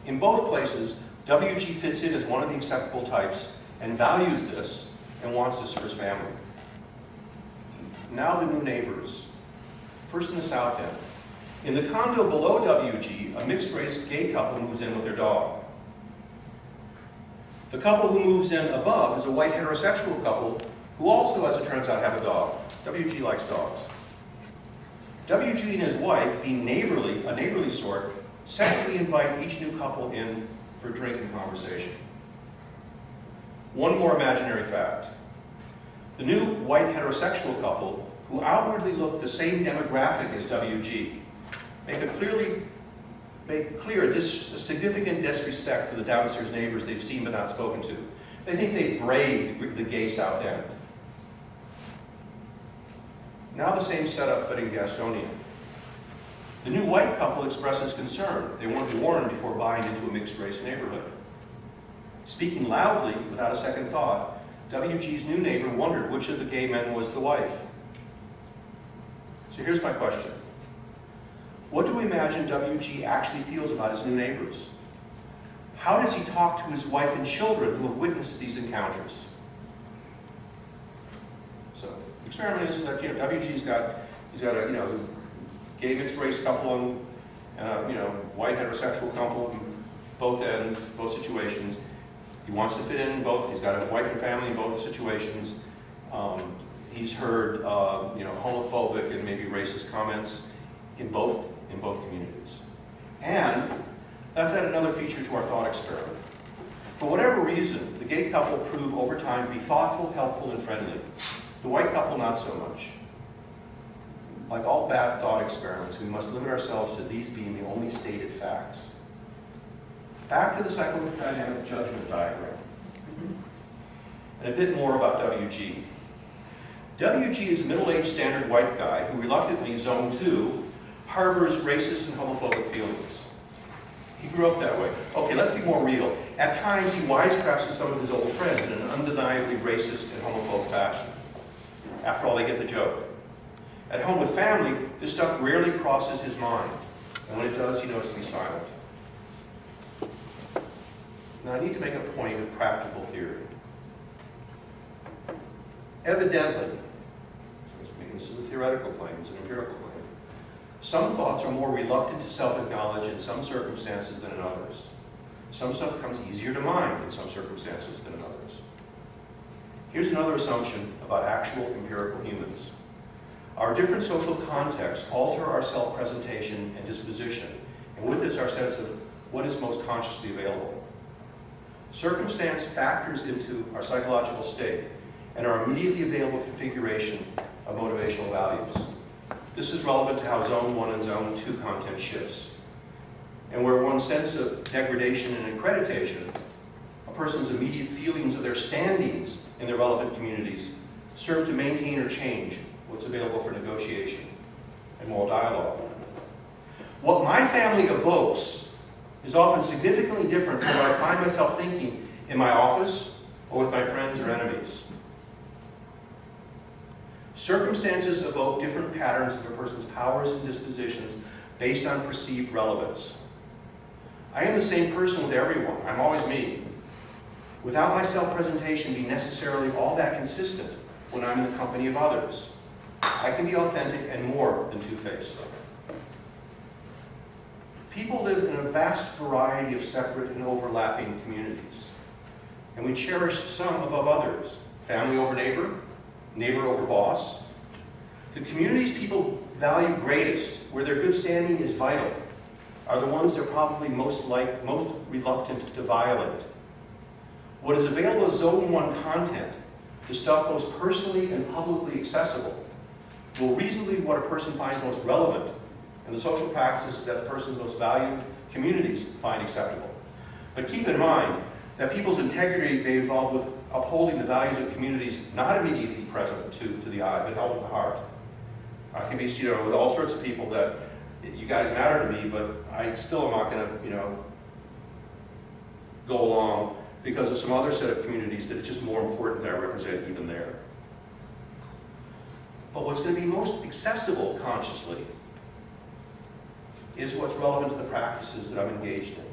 In both places, WG fits in as one of the acceptable types and values this and wants this for his family. Now the new neighbors. First in the South End. In the condo below WG, a mixed-race gay couple moves in with their dog. The couple who moves in above is a white heterosexual couple who also, as it turns out, have a dog. WG likes dogs. WG and his wife, being neighborly, a neighborly sort, sexually invite each new couple in for drink and conversation. One more imaginary fact. The new white heterosexual couple, who outwardly look the same demographic as WG, make clear a significant disrespect for the downstairs neighbors they've seen but not spoken to. They think they braved the gay South End. Now the same setup, but in Gastonia. The new white couple expresses concern. They want to be warned before buying into a mixed-race neighborhood. Speaking loudly, without a second thought, WG's new neighbor wondered which of the gay men was the wife. So here's my question. What do we imagine WG actually feels about his new neighbors? How does he talk to his wife and children who have witnessed these encounters? So, the experiment is that WG's got a gay mixed race couple and a white heterosexual couple in both ends, both situations. He wants to fit in both. He's got a wife and family in both situations. He's heard homophobic and maybe racist comments in both communities. And let's add another feature to our thought experiment. For whatever reason, the gay couple prove over time to be thoughtful, helpful, and friendly. The white couple, not so much. Like all bad thought experiments, we must limit ourselves to these being the only stated facts. Back to the psychodynamic judgment diagram. And a bit more about WG. WG is a middle-aged standard white guy who reluctantly, zone 2, harbors racist and homophobic feelings. He grew up that way. Okay, let's be more real. At times, he wisecracks with some of his old friends in an undeniably racist and homophobic fashion. After all, they get the joke. At home with family, this stuff rarely crosses his mind. And when it does, he knows to be silent. Now, I need to make a point of practical theory. Evidently, this is a theoretical claim, it's an empirical claim, some thoughts are more reluctant to self-acknowledge in some circumstances than in others. Some stuff comes easier to mind in some circumstances than in others. Here's another assumption about actual empirical humans. Our different social contexts alter our self-presentation and disposition, and with this our sense of what is most consciously available. Circumstance factors into our psychological state and our immediately available configuration of motivational values. This is relevant to how Zone 1 and Zone 2 content shifts. And where one's sense of degradation and accreditation, a person's immediate feelings of their standings in their relevant communities, serve to maintain or change what's available for negotiation and moral dialogue. What my family evokes is often significantly different from what I find myself thinking in my office or with my friends or enemies. Circumstances evoke different patterns of a person's powers and dispositions based on perceived relevance. I am the same person with everyone. I'm always me. Without my self-presentation being necessarily all that consistent when I'm in the company of others. I can be authentic and more than two-faced. People live in a vast variety of separate and overlapping communities. And we cherish some above others. Family over neighbor, neighbor over boss. The communities people value greatest, where their good standing is vital, are the ones they're probably most reluctant to violate. What is available as Zone 1 content, the stuff most personally and publicly accessible, will reasonably be what a person finds most relevant, and the social practices that the person's most valued communities find acceptable. But keep in mind that people's integrity may involve with upholding the values of communities not immediately present to the eye, but held in the heart. I can be, with all sorts of people that, you guys matter to me, but I still am not going to, go along because of some other set of communities that it's just more important that I represent even there. But what's going to be most accessible consciously is what's relevant to the practices that I'm engaged in.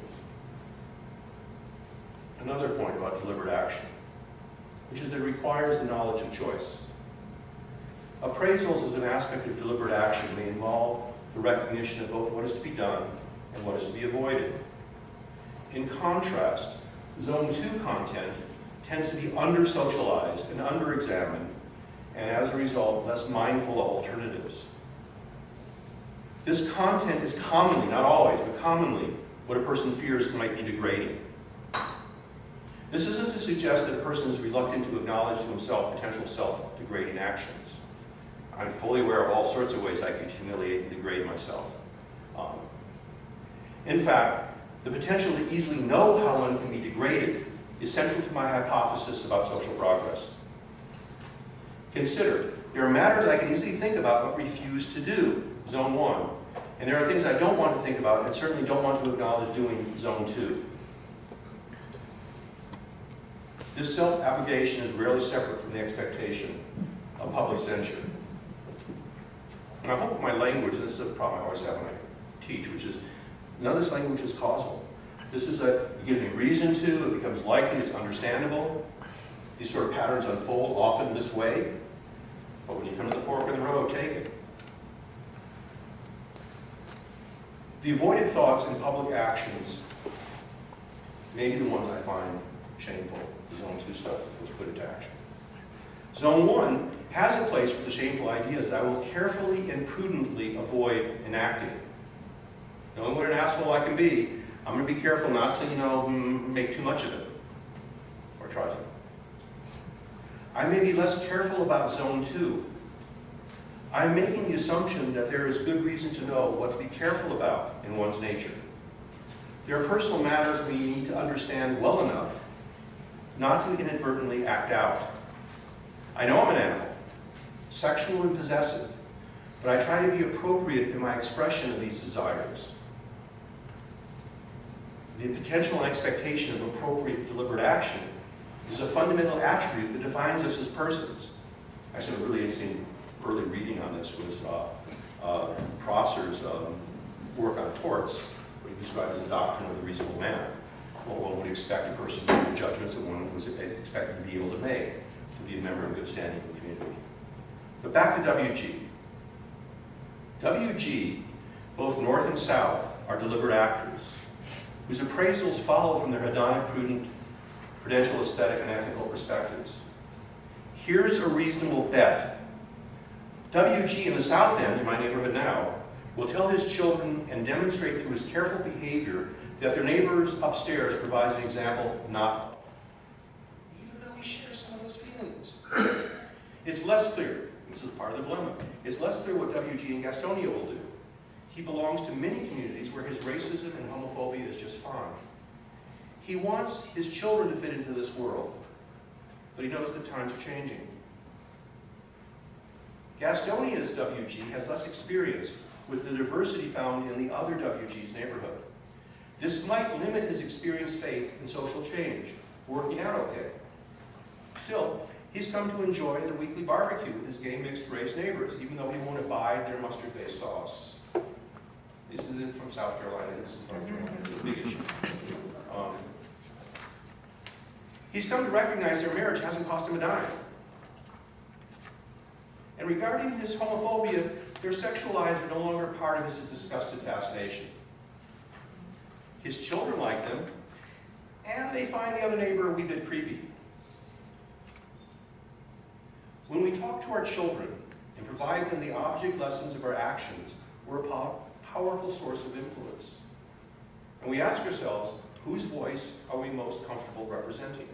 Another point about deliberate action, which is that it requires the knowledge of choice. Appraisals as an aspect of deliberate action may involve the recognition of both what is to be done and what is to be avoided. In contrast, Zone 2 content tends to be under-socialized and under-examined, and as a result, less mindful of alternatives. This content is commonly, not always, but commonly, what a person fears might be degrading. This isn't to suggest that a person is reluctant to acknowledge to himself potential self-degrading actions. I'm fully aware of all sorts of ways I could humiliate and degrade myself. In fact, the potential to easily know how one can be degraded is central to my hypothesis about social progress. Consider, there are matters I can easily think about but refuse to do, Zone 1. And there are things I don't want to think about and certainly don't want to acknowledge doing, Zone 2. This self-abnegation is rarely separate from the expectation of public censure. And I hope my language, and this is a problem I always have when I teach, which is none of this language is causal. This is it gives me reason to, it becomes likely, it's understandable. These sort of patterns unfold often this way, but when you come to the fork in the road, take it. The avoided thoughts and public actions may be the ones I find shameful, the Zone 2 stuff was put into action. Zone 1 has a place for the shameful ideas that I will carefully and prudently avoid enacting. Knowing what an asshole I can be, I'm going to be careful not to, make too much of it, or try to. I may be less careful about Zone 2. I'm making the assumption that there is good reason to know what to be careful about in one's nature. There are personal matters we need to understand well enough not to inadvertently act out. I know I'm an animal, sexual and possessive, but I try to be appropriate in my expression of these desires. The potential and expectation of appropriate deliberate action is a fundamental attribute that defines us as persons. Actually, a really interesting early reading on this was Prosser's work on torts, what he described as the doctrine of the reasonable man. Well, one would expect a person to make the judgments that one was expected to be able to make, to be a member of good standing in the community. But back to WG. WG, both North and South, are deliberate actors, whose appraisals follow from their hedonic, prudent, prudential, aesthetic, and ethical perspectives. Here's a reasonable bet. WG in the South End, in my neighborhood now, will tell his children and demonstrate through his careful behavior that their neighbors upstairs provides an example not, even though he shares some of those feelings. It's less clear, this is part of the dilemma, it's less clear what WG in Gastonia will do. He belongs to many communities where his racism and homophobia is just fine. He wants his children to fit into this world, but he knows that times are changing. Gastonia's WG has less experience with the diversity found in the other WG's neighborhood. This might limit his experienced faith in social change, working out okay. Still, he's come to enjoy the weekly barbecue with his gay mixed-race neighbors, even though he won't abide their mustard-based sauce. This isn't from South Carolina, this is North Carolina. It's a big issue. He's come to recognize their marriage hasn't cost him a dime. And regarding his homophobia, their sexual lives are no longer part of his disgusted fascination. His children like them, and they find the other neighbor a wee bit creepy. When we talk to our children and provide them the object lessons of our actions, we're a powerful source of influence. And we ask ourselves, whose voice are we most comfortable representing?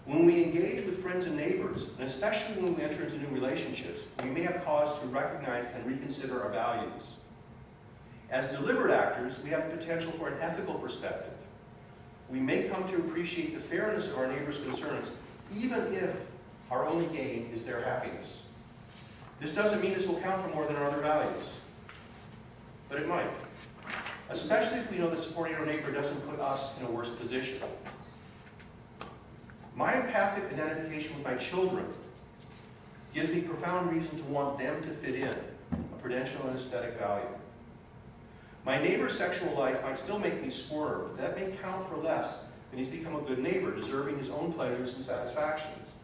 When we engage with friends and neighbors, and especially when we enter into new relationships, we may have cause to recognize and reconsider our values. As deliberate actors, we have the potential for an ethical perspective. We may come to appreciate the fairness of our neighbors' concerns, even if our only gain is their happiness. This doesn't mean this will count for more than our other values, but it might, especially if we know that supporting our neighbor doesn't put us in a worse position. My empathic identification with my children gives me profound reason to want them to fit in, a prudential and aesthetic value. My neighbor's sexual life might still make me squirm, but that may count for less than he's become a good neighbor, deserving his own pleasures and satisfactions.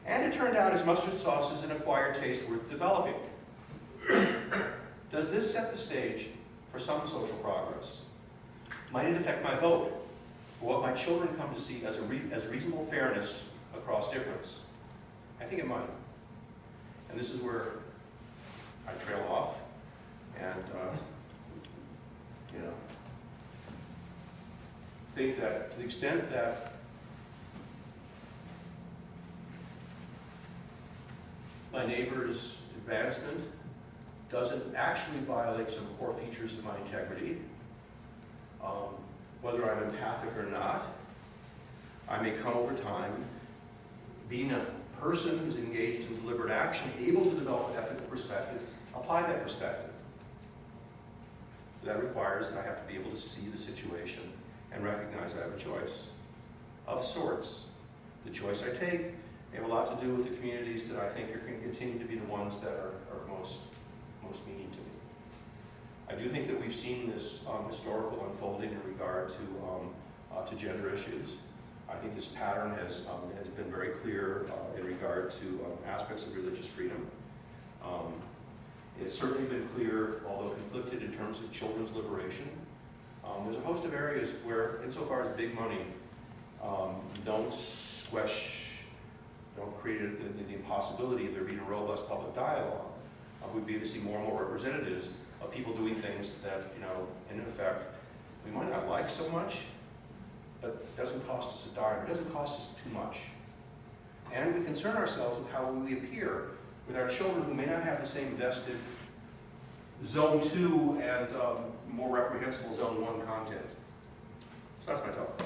And it turned out his mustard sauce is an acquired taste worth developing. Does this set the stage for some social progress? Might it affect my vote for what my children come to see as reasonable fairness across difference? I think it might. And this is where I trail off and think that to the extent that my neighbor's advancement doesn't actually violate some core features of my integrity, whether I'm empathic or not, I may come over time, being a person who's engaged in deliberate action, able to develop an ethical perspective, apply that perspective. That requires that I have to be able to see the situation and recognize I have a choice of sorts. The choice I take may have a lot to do with the communities that I think are going to continue to be the ones that are most meaning to me. I do think that we've seen this historical unfolding in regard to gender issues. I think this pattern has been very clear in regard to aspects of religious freedom. It's certainly been clear, although conflicted, in terms of children's liberation. There's a host of areas where, insofar as big money, don't create the impossibility of there being a robust public dialogue. We'd be able to see more and more representatives of people doing things that, in effect, we might not like so much, but it doesn't cost us a dime. It doesn't cost us too much. And we concern ourselves with how we appear with our children who may not have the same vested Zone 2 and more reprehensible Zone 1 content. So that's my talk.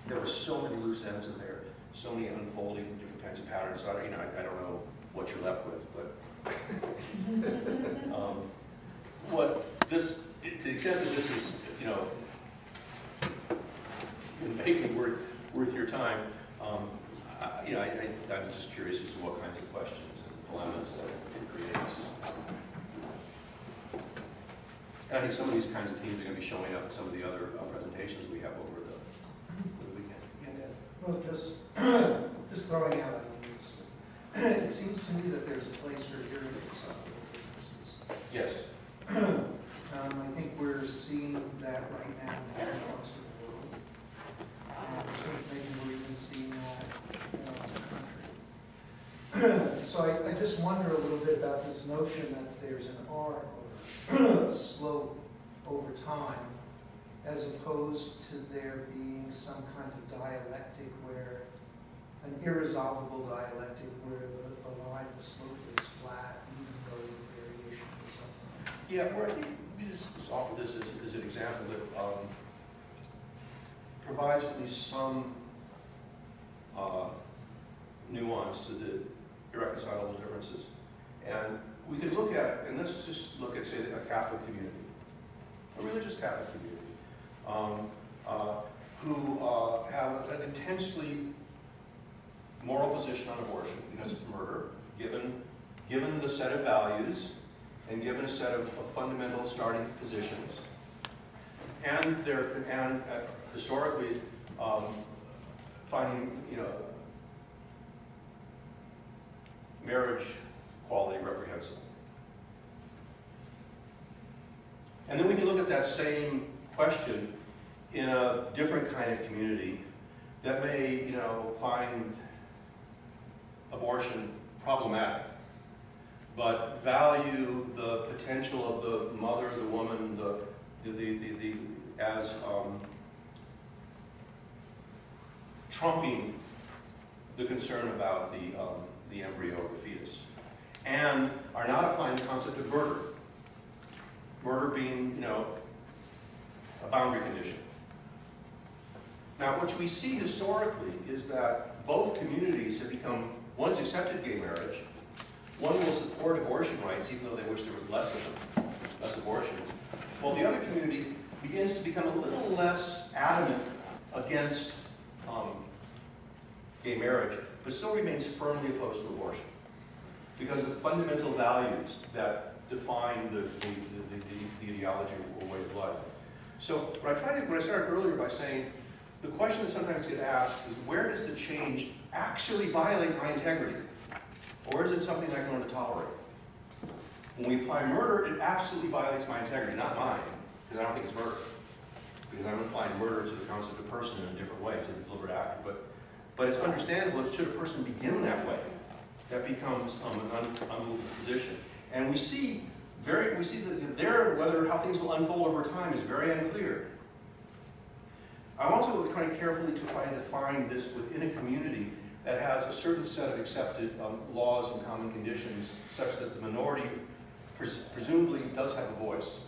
there were so many loose ends in there, so many unfolding different kinds of patterns. So I don't know what you're left with, but what this, to the extent that this is, vaguely worth your time, I'm just curious as to what kinds of questions and dilemmas that it creates. And I think some of these kinds of themes are going to be showing up in some of the other presentations we have over the weekend. Yeah, Dan? Well, just throwing out ideas. It seems to me that there's a place for irreconcilable differences. Yes. I think we're seeing that right now in different parts of the world. And I think maybe we're even seeing that in the country. So I just wonder a little bit about this notion that there's an arc or a slope over time, as opposed to there being some kind of dialectic where, an irresolvable dialectic where the line, the slope is flat, even though the variation is up. Yeah, where I think we just offer this as an example that provides at least some nuance to the irreconcilable differences. And we could look at, and let's just look at, say, a Catholic community, a religious Catholic community, who have an intensely moral position on abortion because it's murder, given the set of values and given a set of fundamental starting positions, and historically finding marriage equality reprehensible. And then we can look at that same question in a different kind of community that may, find abortion problematic, but value the potential of the mother, the woman, as trumping the concern about the embryo or the fetus, and are not applying the concept of murder. Murder being, a boundary condition. Now, what we see historically is that both communities have become, one has accepted gay marriage, one will support abortion rights, even though they wish there was less of them, less abortion, while the other community begins to become a little less adamant against gay marriage, but still remains firmly opposed to abortion because of fundamental values that define the ideology or way of life. So when I started earlier by saying, the question that sometimes gets asked is, where does the change actually violate my integrity? Or is it something I can learn to tolerate? When we apply murder, it absolutely violates my integrity, not mine, because I don't think it's murder. Because I'm applying murder to the concept of person in a different way, to the deliberate act. But it's understandable if should a person begin that way, that becomes an unmovable position. And we see that there, how things will unfold over time is very unclear. I'm also trying carefully to try to define this within a community that has a certain set of accepted laws and common conditions, such that the minority presumably does have a voice.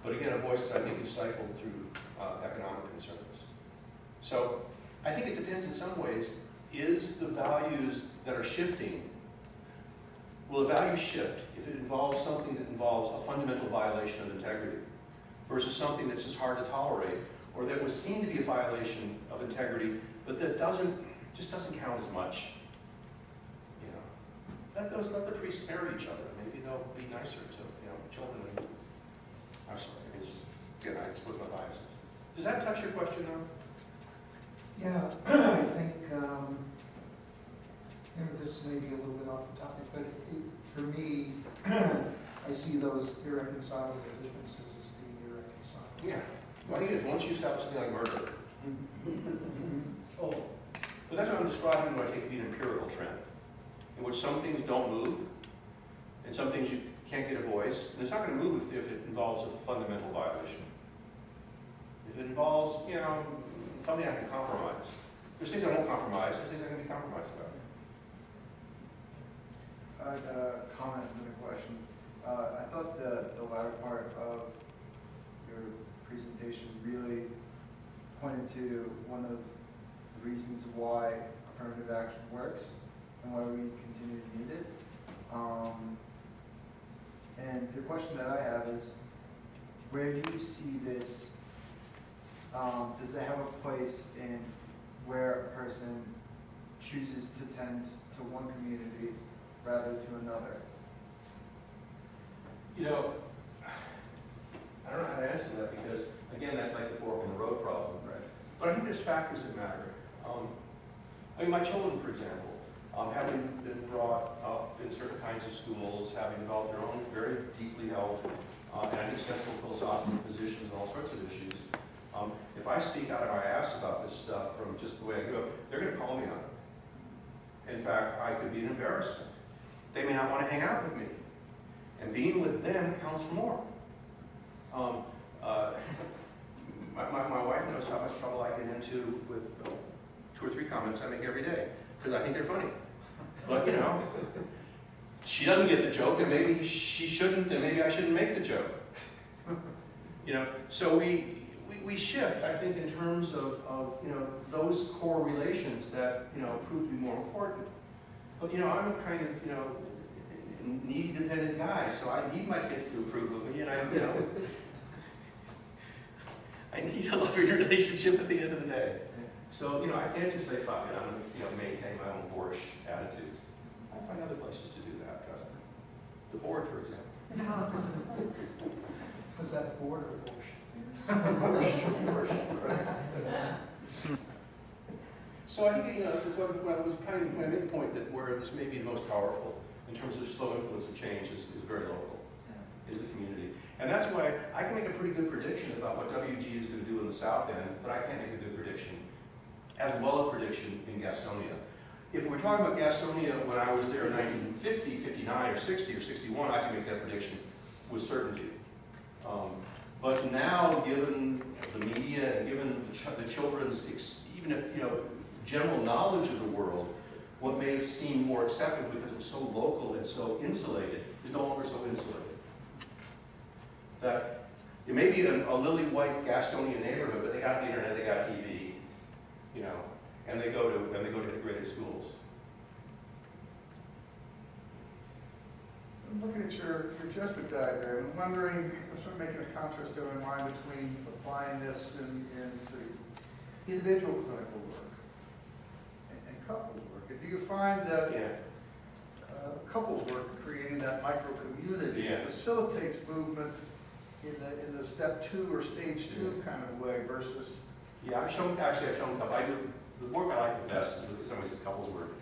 But again, a voice that I think is stifled through economic concerns. So I think it depends in some ways. Is the values that are shifting, will the value shift if it involves something that involves a fundamental violation of integrity versus something that's just hard to tolerate, or that would seem to be a violation of integrity, but that just doesn't count as much? Let the priests marry each other. Maybe they'll be nicer to children. I'm sorry, I expose my biases. Does that touch your question, though? Yeah, I think this may be a little bit off the topic, but for me, I see those irreconcilable differences as being irreconcilable. Yeah. Well, I think it is. Once you establish something like murder. But that's what I'm describing what I take to be an empirical trend, in which some things don't move, and some things you can't get a voice. And it's not going to move if it involves a fundamental violation. If it involves, something I can compromise. There's things I won't compromise, there's things I can be compromised about. I had a comment and a question. I thought the latter part of your presentation really pointed to one of the reasons why affirmative action works and why we continue to need it. And the question that I have is, where do you see this, does it have a place in where a person chooses to tend to one community rather to another? You know, I don't know how to answer that because, again, that's like the fork in the road problem. Right. But I think there's factors that matter. I mean, my children, for example, having been brought up in certain kinds of schools, having developed their own very deeply held and I think sensible philosophical positions on all sorts of issues, if I speak out of my ass about this stuff from just the way I grew up, they're going to call me on it. In fact, I could be an embarrassment. They may not want to hang out with me. And being with them counts for more. My wife knows how much trouble I get into with 2 or 3 comments I make every day, because I think they're funny. But, you know, she doesn't get the joke, and maybe she shouldn't, and maybe I shouldn't make the joke. You know, so we shift, I think, in terms of you know, those core relations that, you know, prove to be more important. But, you know, I'm a kind of, you know, needy, dependent guy, so I need my kids to approve of me, and you know, I need a loving relationship at the end of the day. So, you know, I can't just say, fuck it, I'm going to, you know, maintain my own boorish attitudes. I find other places to do that. The board, for example. Was that board or bush? So I think, you know, it's what I was kind of, I made the point that where this may be the most powerful in terms of slow influence of change is very local, is the community. And that's why I can make a pretty good prediction about what WG is going to do in the South End, but I can't make a good prediction, as well a prediction in Gastonia. If we're talking about Gastonia when I was there in 1950, 59, or 60, or 61, I can make that prediction with certainty. But now, given the media and given the children's, even if, you know, general knowledge of the world, what may have seemed more acceptable because it was so local and so insulated is no longer so insulated. That it may be a lily white Gastonia neighborhood, but they got the internet, they got TV, you know, and they go to integrated schools. I'm looking at your judgment diagram. I'm wondering, I'm sort of making a contrast in my mind between applying this in say, individual clinical work and couples work. And do you find that couples work, creating that micro community, facilitates movement in the step 2 or stage 2 kind of way versus? Yeah, I've shown couples. I do the work I like the best is with somebody says couples work,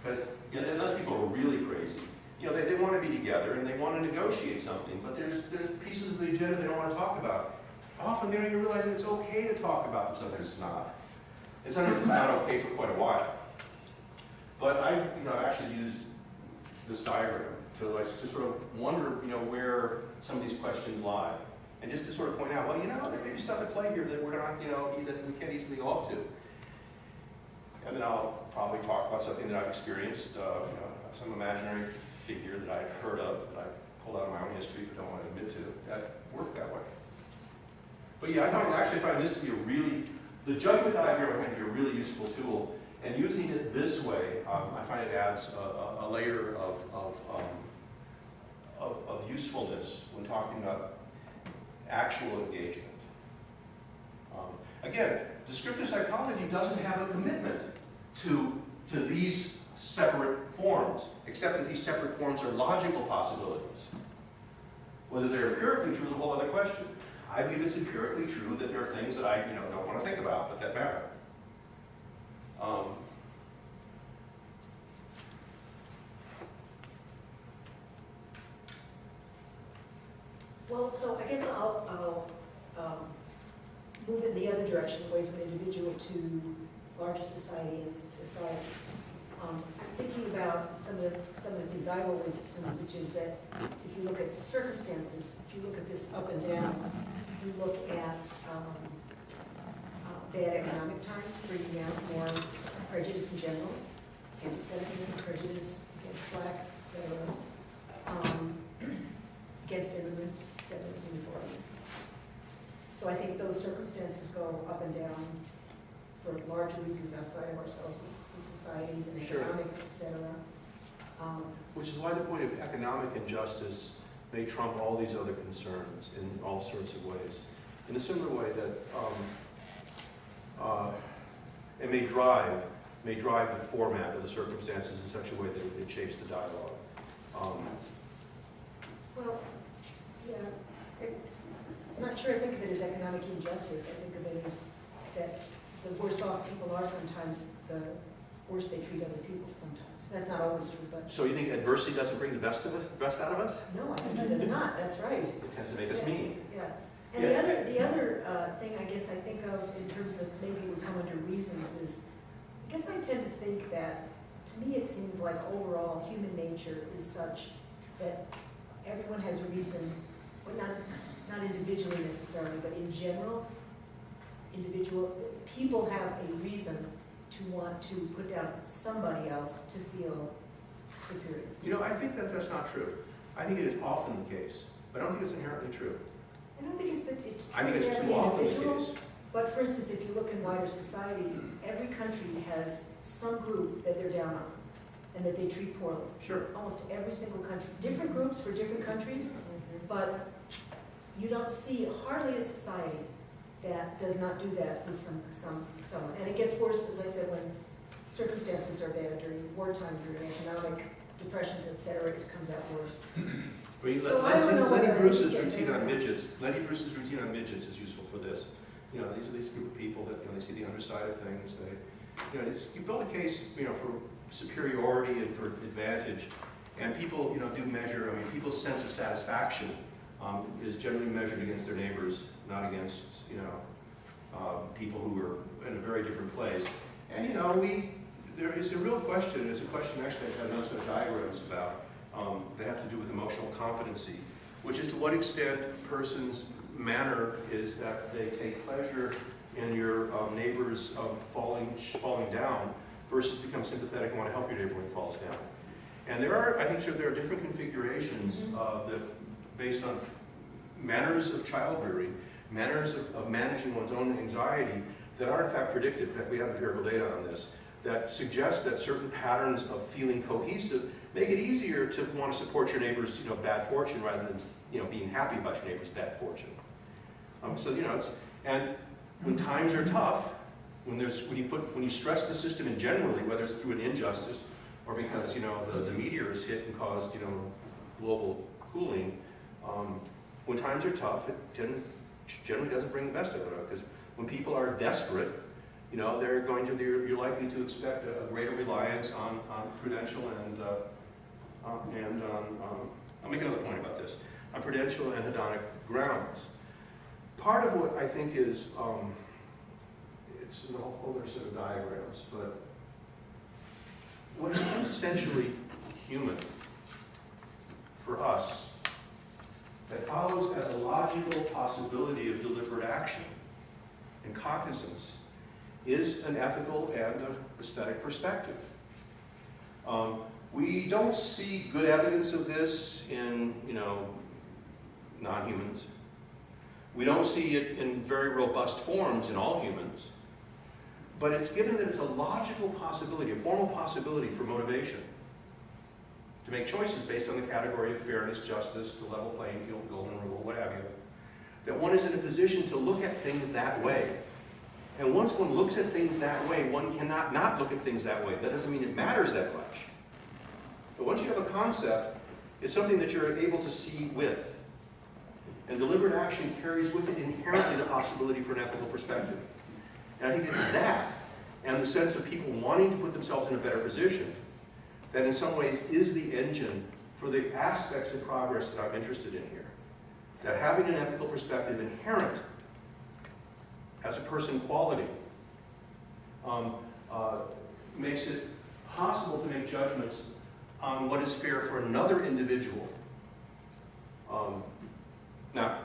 because, you know, unless people are really crazy, you know, they want to be together and they want to negotiate something, but there's pieces of the agenda they don't want to talk about. Often they don't even realize that it's okay to talk about them. Sometimes it's not, and sometimes it's not okay for quite a while. But I've, you know, actually used this diagram to sort of wonder, you know, where some of these questions lie, and just to sort of point out, well, you know, there may be stuff at play here that we're not, you know, that we can't easily go up to. And then I'll probably talk about something that I've experienced, you know, some imaginary figure that I've heard of, that I pulled out of my own history but don't want to admit to, that worked that way. But yeah, I actually find this to be the judgment diagram I find to be a really useful tool, and using it this way, I find it adds a layer of usefulness when talking about actual engagement. Again, descriptive psychology doesn't have a commitment to these separate forms, except that these separate forms are logical possibilities. Whether they're empirically true is a whole other question. I believe it's empirically true that there are things that I, you know, don't want to think about, but that matter. Well, so I guess I'll move in the other direction, away from individual to larger society and societies. I'm thinking about some of the things I always assume, which is that if you look at circumstances, if you look at this up and down, you look at bad economic times, bringing out more prejudice in general, anti-Semitism, prejudice against blacks, etc., against immigrants, etc., and so forth. So I think those circumstances go up up and down for larger reasons outside of ourselves, with societies and Sure. economics, et cetera. Which is why the point of economic injustice may trump all these other concerns in all sorts of ways. In a similar way that it may drive the format of the circumstances in such a way that it shapes the dialogue. Well, yeah, I'm not sure I think of it as economic injustice. I think of it as that the worse off people are sometimes, the worse they treat other people sometimes. That's not always true, but So you think adversity doesn't bring the best out of us? no, I think it does not. That's right. It tends to make us Yeah. mean. Yeah. And Yeah. the other thing I guess I think of in terms of maybe would come under reasons is, I guess I tend to think that, to me it seems like overall human nature is such that everyone has a reason, but not individually necessarily, but in general, people have a reason to want to put down somebody else to feel superior. You know, I think that that's not true. I think it is often the case, but I don't think it's inherently true. I don't think it's that it's true I think for it's every too often the individual. case. But for instance, if you look in wider societies, every country has some group that they're down on and that they treat poorly. Sure. Almost every single country. Different groups for different countries, but you don't see hardly a society that does not do that with someone. And it gets worse, as I said, when circumstances are bad, during wartime, during economic depressions, et cetera, it comes out worse. So I don't know Lenny whether Bruce's I routine get on there. midgets. Lenny Bruce's routine on midgets is useful for this. You know, these are this group of people that, you know, they see the underside of things. They, you know, you build a case, you know, for superiority and for advantage, and people, you know, do measure. I mean, people's sense of satisfaction is generally measured against their neighbors, not against, you know, people who are in a very different place. And you know, there is a real question. It's a question actually I've had notes of diagrams about. They have to do with emotional competency, which is to what extent a person's manner is that they take pleasure in your neighbor's falling down versus become sympathetic and want to help your neighbor when he falls down. And I think there are different configurations that based on manners of child rearing, manners of managing one's own anxiety that are in fact predictive. In fact, we have empirical data on this that suggest that certain patterns of feeling cohesive make it easier to want to support your neighbor's, you know, bad fortune rather than, you know, being happy about your neighbor's bad fortune. So you know, and when times are tough, when you stress the system in generally, whether it's through an injustice or because, you know, the meteor is hit and caused, you know, global cooling, when times are tough, it generally doesn't bring the best of it, because when people are desperate, you know, you're likely to expect a greater reliance on prudential and I'll make another point about this, on prudential and hedonic grounds. Part of what I think is, it's a whole other set of diagrams, but what is quintessentially human for us that follows as a logical possibility of deliberate action and cognizance is an ethical and an aesthetic perspective. We don't see good evidence of this in, you know, non-humans. We don't see it in very robust forms in all humans. But it's given that it's a logical possibility, a formal possibility for motivation to make choices based on the category of fairness, justice, the level playing field, golden rule, what have you, that one is in a position to look at things that way. And once one looks at things that way, one cannot not look at things that way. That doesn't mean it matters that much. But once you have a concept, it's something that you're able to see with. And deliberate action carries with it inherently the possibility for an ethical perspective. And I think it's that, and the sense of people wanting to put themselves in a better position, that in some ways is the engine for the aspects of progress that I'm interested in here. That having an ethical perspective inherent as a person quality makes it possible to make judgments on what is fair for another individual. Now,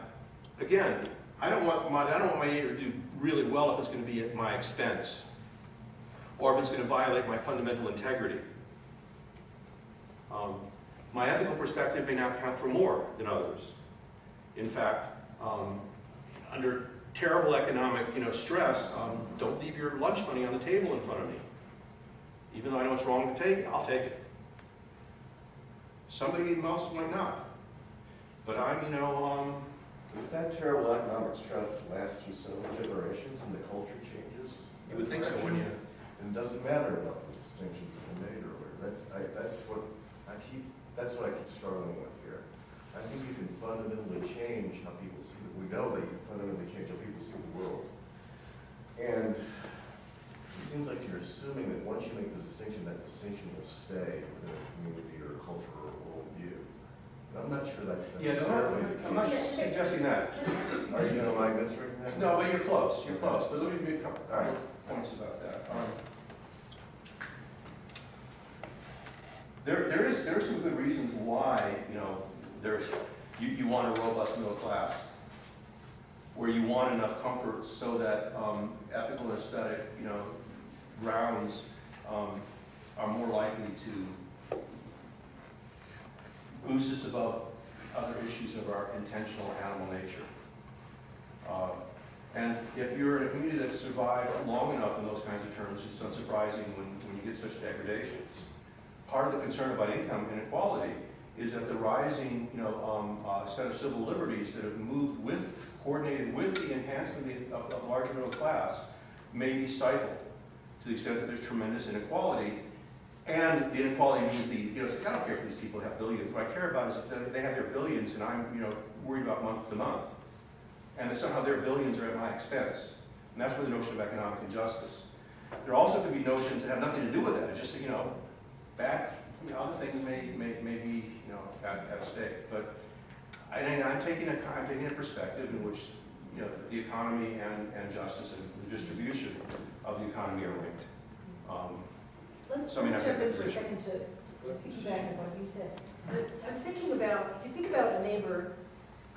again, I don't want my neighbor to do really well if it's going to be at my expense, or if it's going to violate my fundamental integrity. My ethical perspective may now count for more than others. In fact, under terrible economic, stress, don't leave your lunch money on the table in front of me. Even though I know it's wrong to take it, I'll take it. Somebody else might not. But If that terrible economic stress lasts through several generations and the culture changes, you would think so, wouldn't you? and it doesn't matter about the distinctions that were made earlier. That's what I keep struggling with here. I think you can fundamentally change how people see it. We know that you can fundamentally change how people see the world. And it seems like you're assuming that once you make the distinction, that distinction will stay within a community or a culture or a worldview. And I'm not sure that's necessarily the case. I'm not suggesting that. Am I misreading that? No, but you're close, But let me make a couple All right. points about that. There are some good reasons why, you want a robust middle class, where you want enough comfort so that ethical and aesthetic, grounds are more likely to boost us above other issues of our intentional animal nature. And if you're in a community that's survived long enough in those kinds of terms, it's unsurprising when you get such degradations. Part of the concern about income inequality is that the rising, set of civil liberties that have coordinated with the enhancement of larger middle class may be stifled to the extent that there's tremendous inequality. And the inequality means I don't care if these people have billions. What I care about is if they have their billions and I'm, worried about month to month. And that somehow their billions are at my expense. And that's where the notion of economic injustice. There also could be notions that have nothing to do with that. It's just, other things may be, at stake. But I'm taking a perspective in which, the economy and justice and the distribution of the economy are linked. Let me jump in for a second to piggyback on what you said. I'm thinking about, if you think about a neighbor,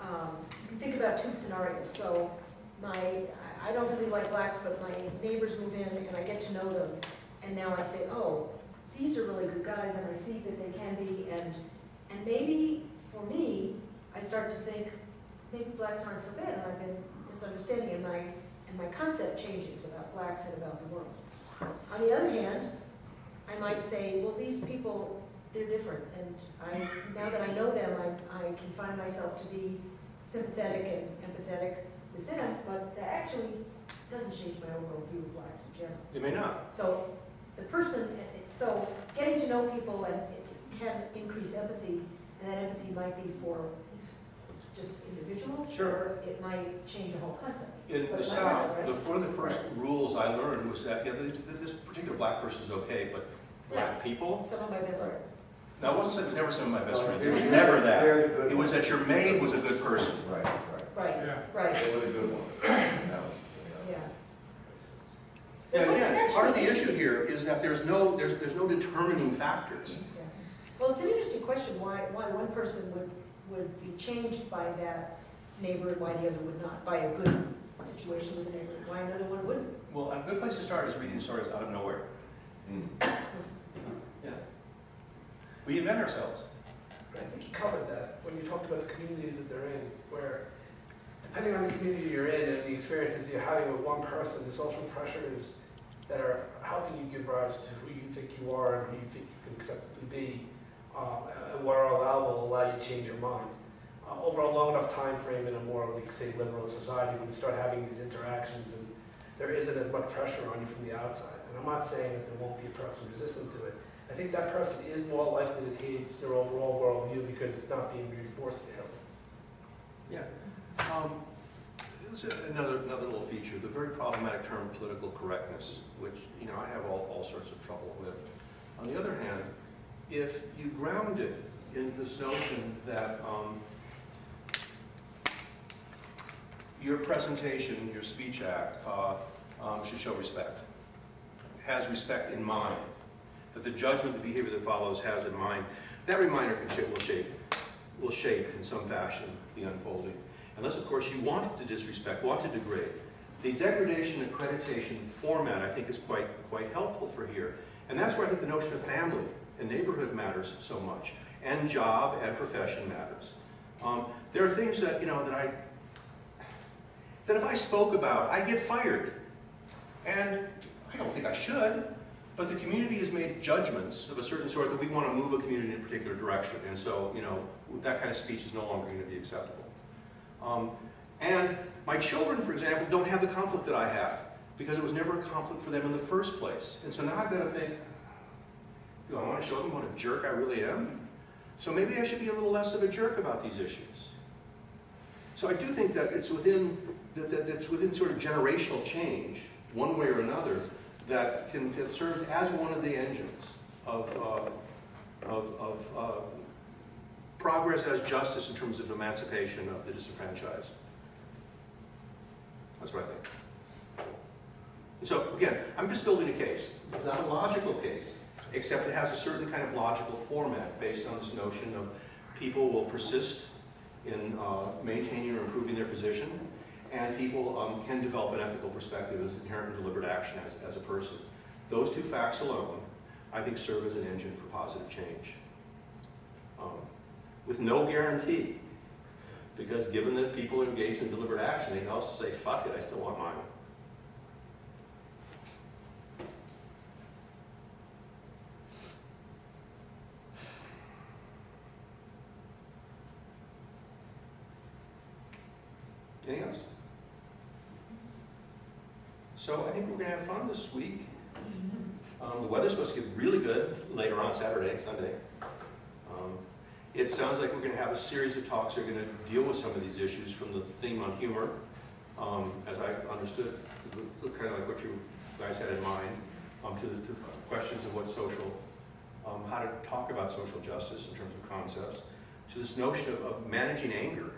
you can think about two scenarios. So I don't really like blacks, but my neighbors move in and I get to know them. And now I say, oh, these are really good guys and I see that they can be. And maybe for me, I start to think, maybe blacks aren't so bad and I've been misunderstanding and my concept changes about blacks and about the world. On the other hand, I might say, well, these people, they're different, and now that I know them, I can find myself to be sympathetic and empathetic with them, but that actually doesn't change my overall view of blacks in general. It may not. So so getting to know people and it can increase empathy, and that empathy might be for just individuals, Sure. or it might change the whole concept. In the South, one of the first rules I learned was that this particular black person is okay, but black people. Some of my best friends. Now, it wasn't never some of my best friends. It was never that. It was that your maid was a good person. Right. Right, Yeah. right, They were the good ones. That was, yeah. Yeah, Well, again, it's part of the actually issue here is that there's no determining factors. Yeah. Well, it's an interesting question why one person would be changed by that neighbor and why the other would not, by a good situation with a neighbor, why another one wouldn't. Well, a good place to start is reading stories out of nowhere. Yeah. We invent ourselves. I think you covered that when you talked about the communities that they're in, where depending on the community you're in and the experiences you're having with one person, the social pressures that are helping you give rise to who you think you are and who you think you can acceptably be, and what are allowable will allow you to change your mind. Over a long enough time frame in a more, like, say, liberal society, when you start having these interactions and there isn't as much pressure on you from the outside. And I'm not saying that there won't be a person resistant to it. I think that person is more likely to change their overall worldview because it's not being reinforced there. Yeah. There's another little feature, the very problematic term political correctness, which I have all sorts of trouble with. On the other hand, if you ground it in this notion that your presentation, your speech act, should show respect, has respect in mind, that the judgment, the behavior that follows has in mind, that reminder will shape in some fashion the unfolding. Unless, of course, you want to disrespect, want to degrade. The degradation accreditation format, I think, is quite helpful for here. And that's where I think the notion of family and neighborhood matters so much, and job and profession matters. There are things that, that if I spoke about, I'd get fired. And I don't think I should, but the community has made judgments of a certain sort that we want to move a community in a particular direction. And so, you know, that kind of speech is no longer going to be acceptable. And my children, for example, don't have the conflict that I have, because it was never a conflict for them in the first place. And so now I've got to think, do I want to show them what a jerk I really am? So maybe I should be a little less of a jerk about these issues. So I do think that it's within, that's within sort of generational change, one way or another, that serves as one of the engines of progress as justice in terms of emancipation of the disenfranchised. That's what I think. So again, I'm just building a case. It's not a logical case, except it has a certain kind of logical format based on this notion of people will persist in maintaining or improving their position, and people can develop an ethical perspective as inherent in deliberate action as a person. Those two facts alone, I think, serve as an engine for positive change. With no guarantee, because given that people are engaged in deliberate action, they can also say, fuck it, I still want mine. Anything else? So I think we're going to have fun this week. The weather's supposed to get really good later on Saturday, Sunday. It sounds like we're going to have a series of talks that are going to deal with some of these issues from the theme on humor, as I understood, kind of like what you guys had in mind, to the questions of what's social, how to talk about social justice in terms of concepts, to this notion of managing anger,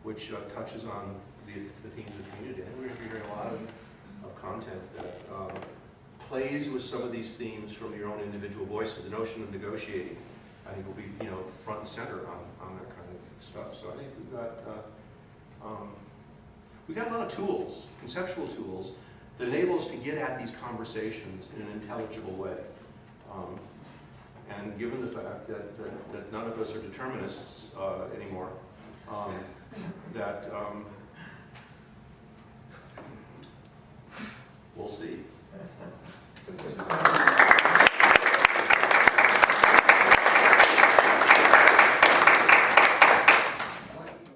which touches on the themes of community. And we're going to be hearing a lot of content that plays with some of these themes from your own individual voices. The notion of negotiating, I think, will be, you know, front and center on that kind of stuff. So I think we've got a lot of tools, conceptual tools, that enable us to get at these conversations in an intelligible way. And given the fact that none of us are determinists anymore, we'll see.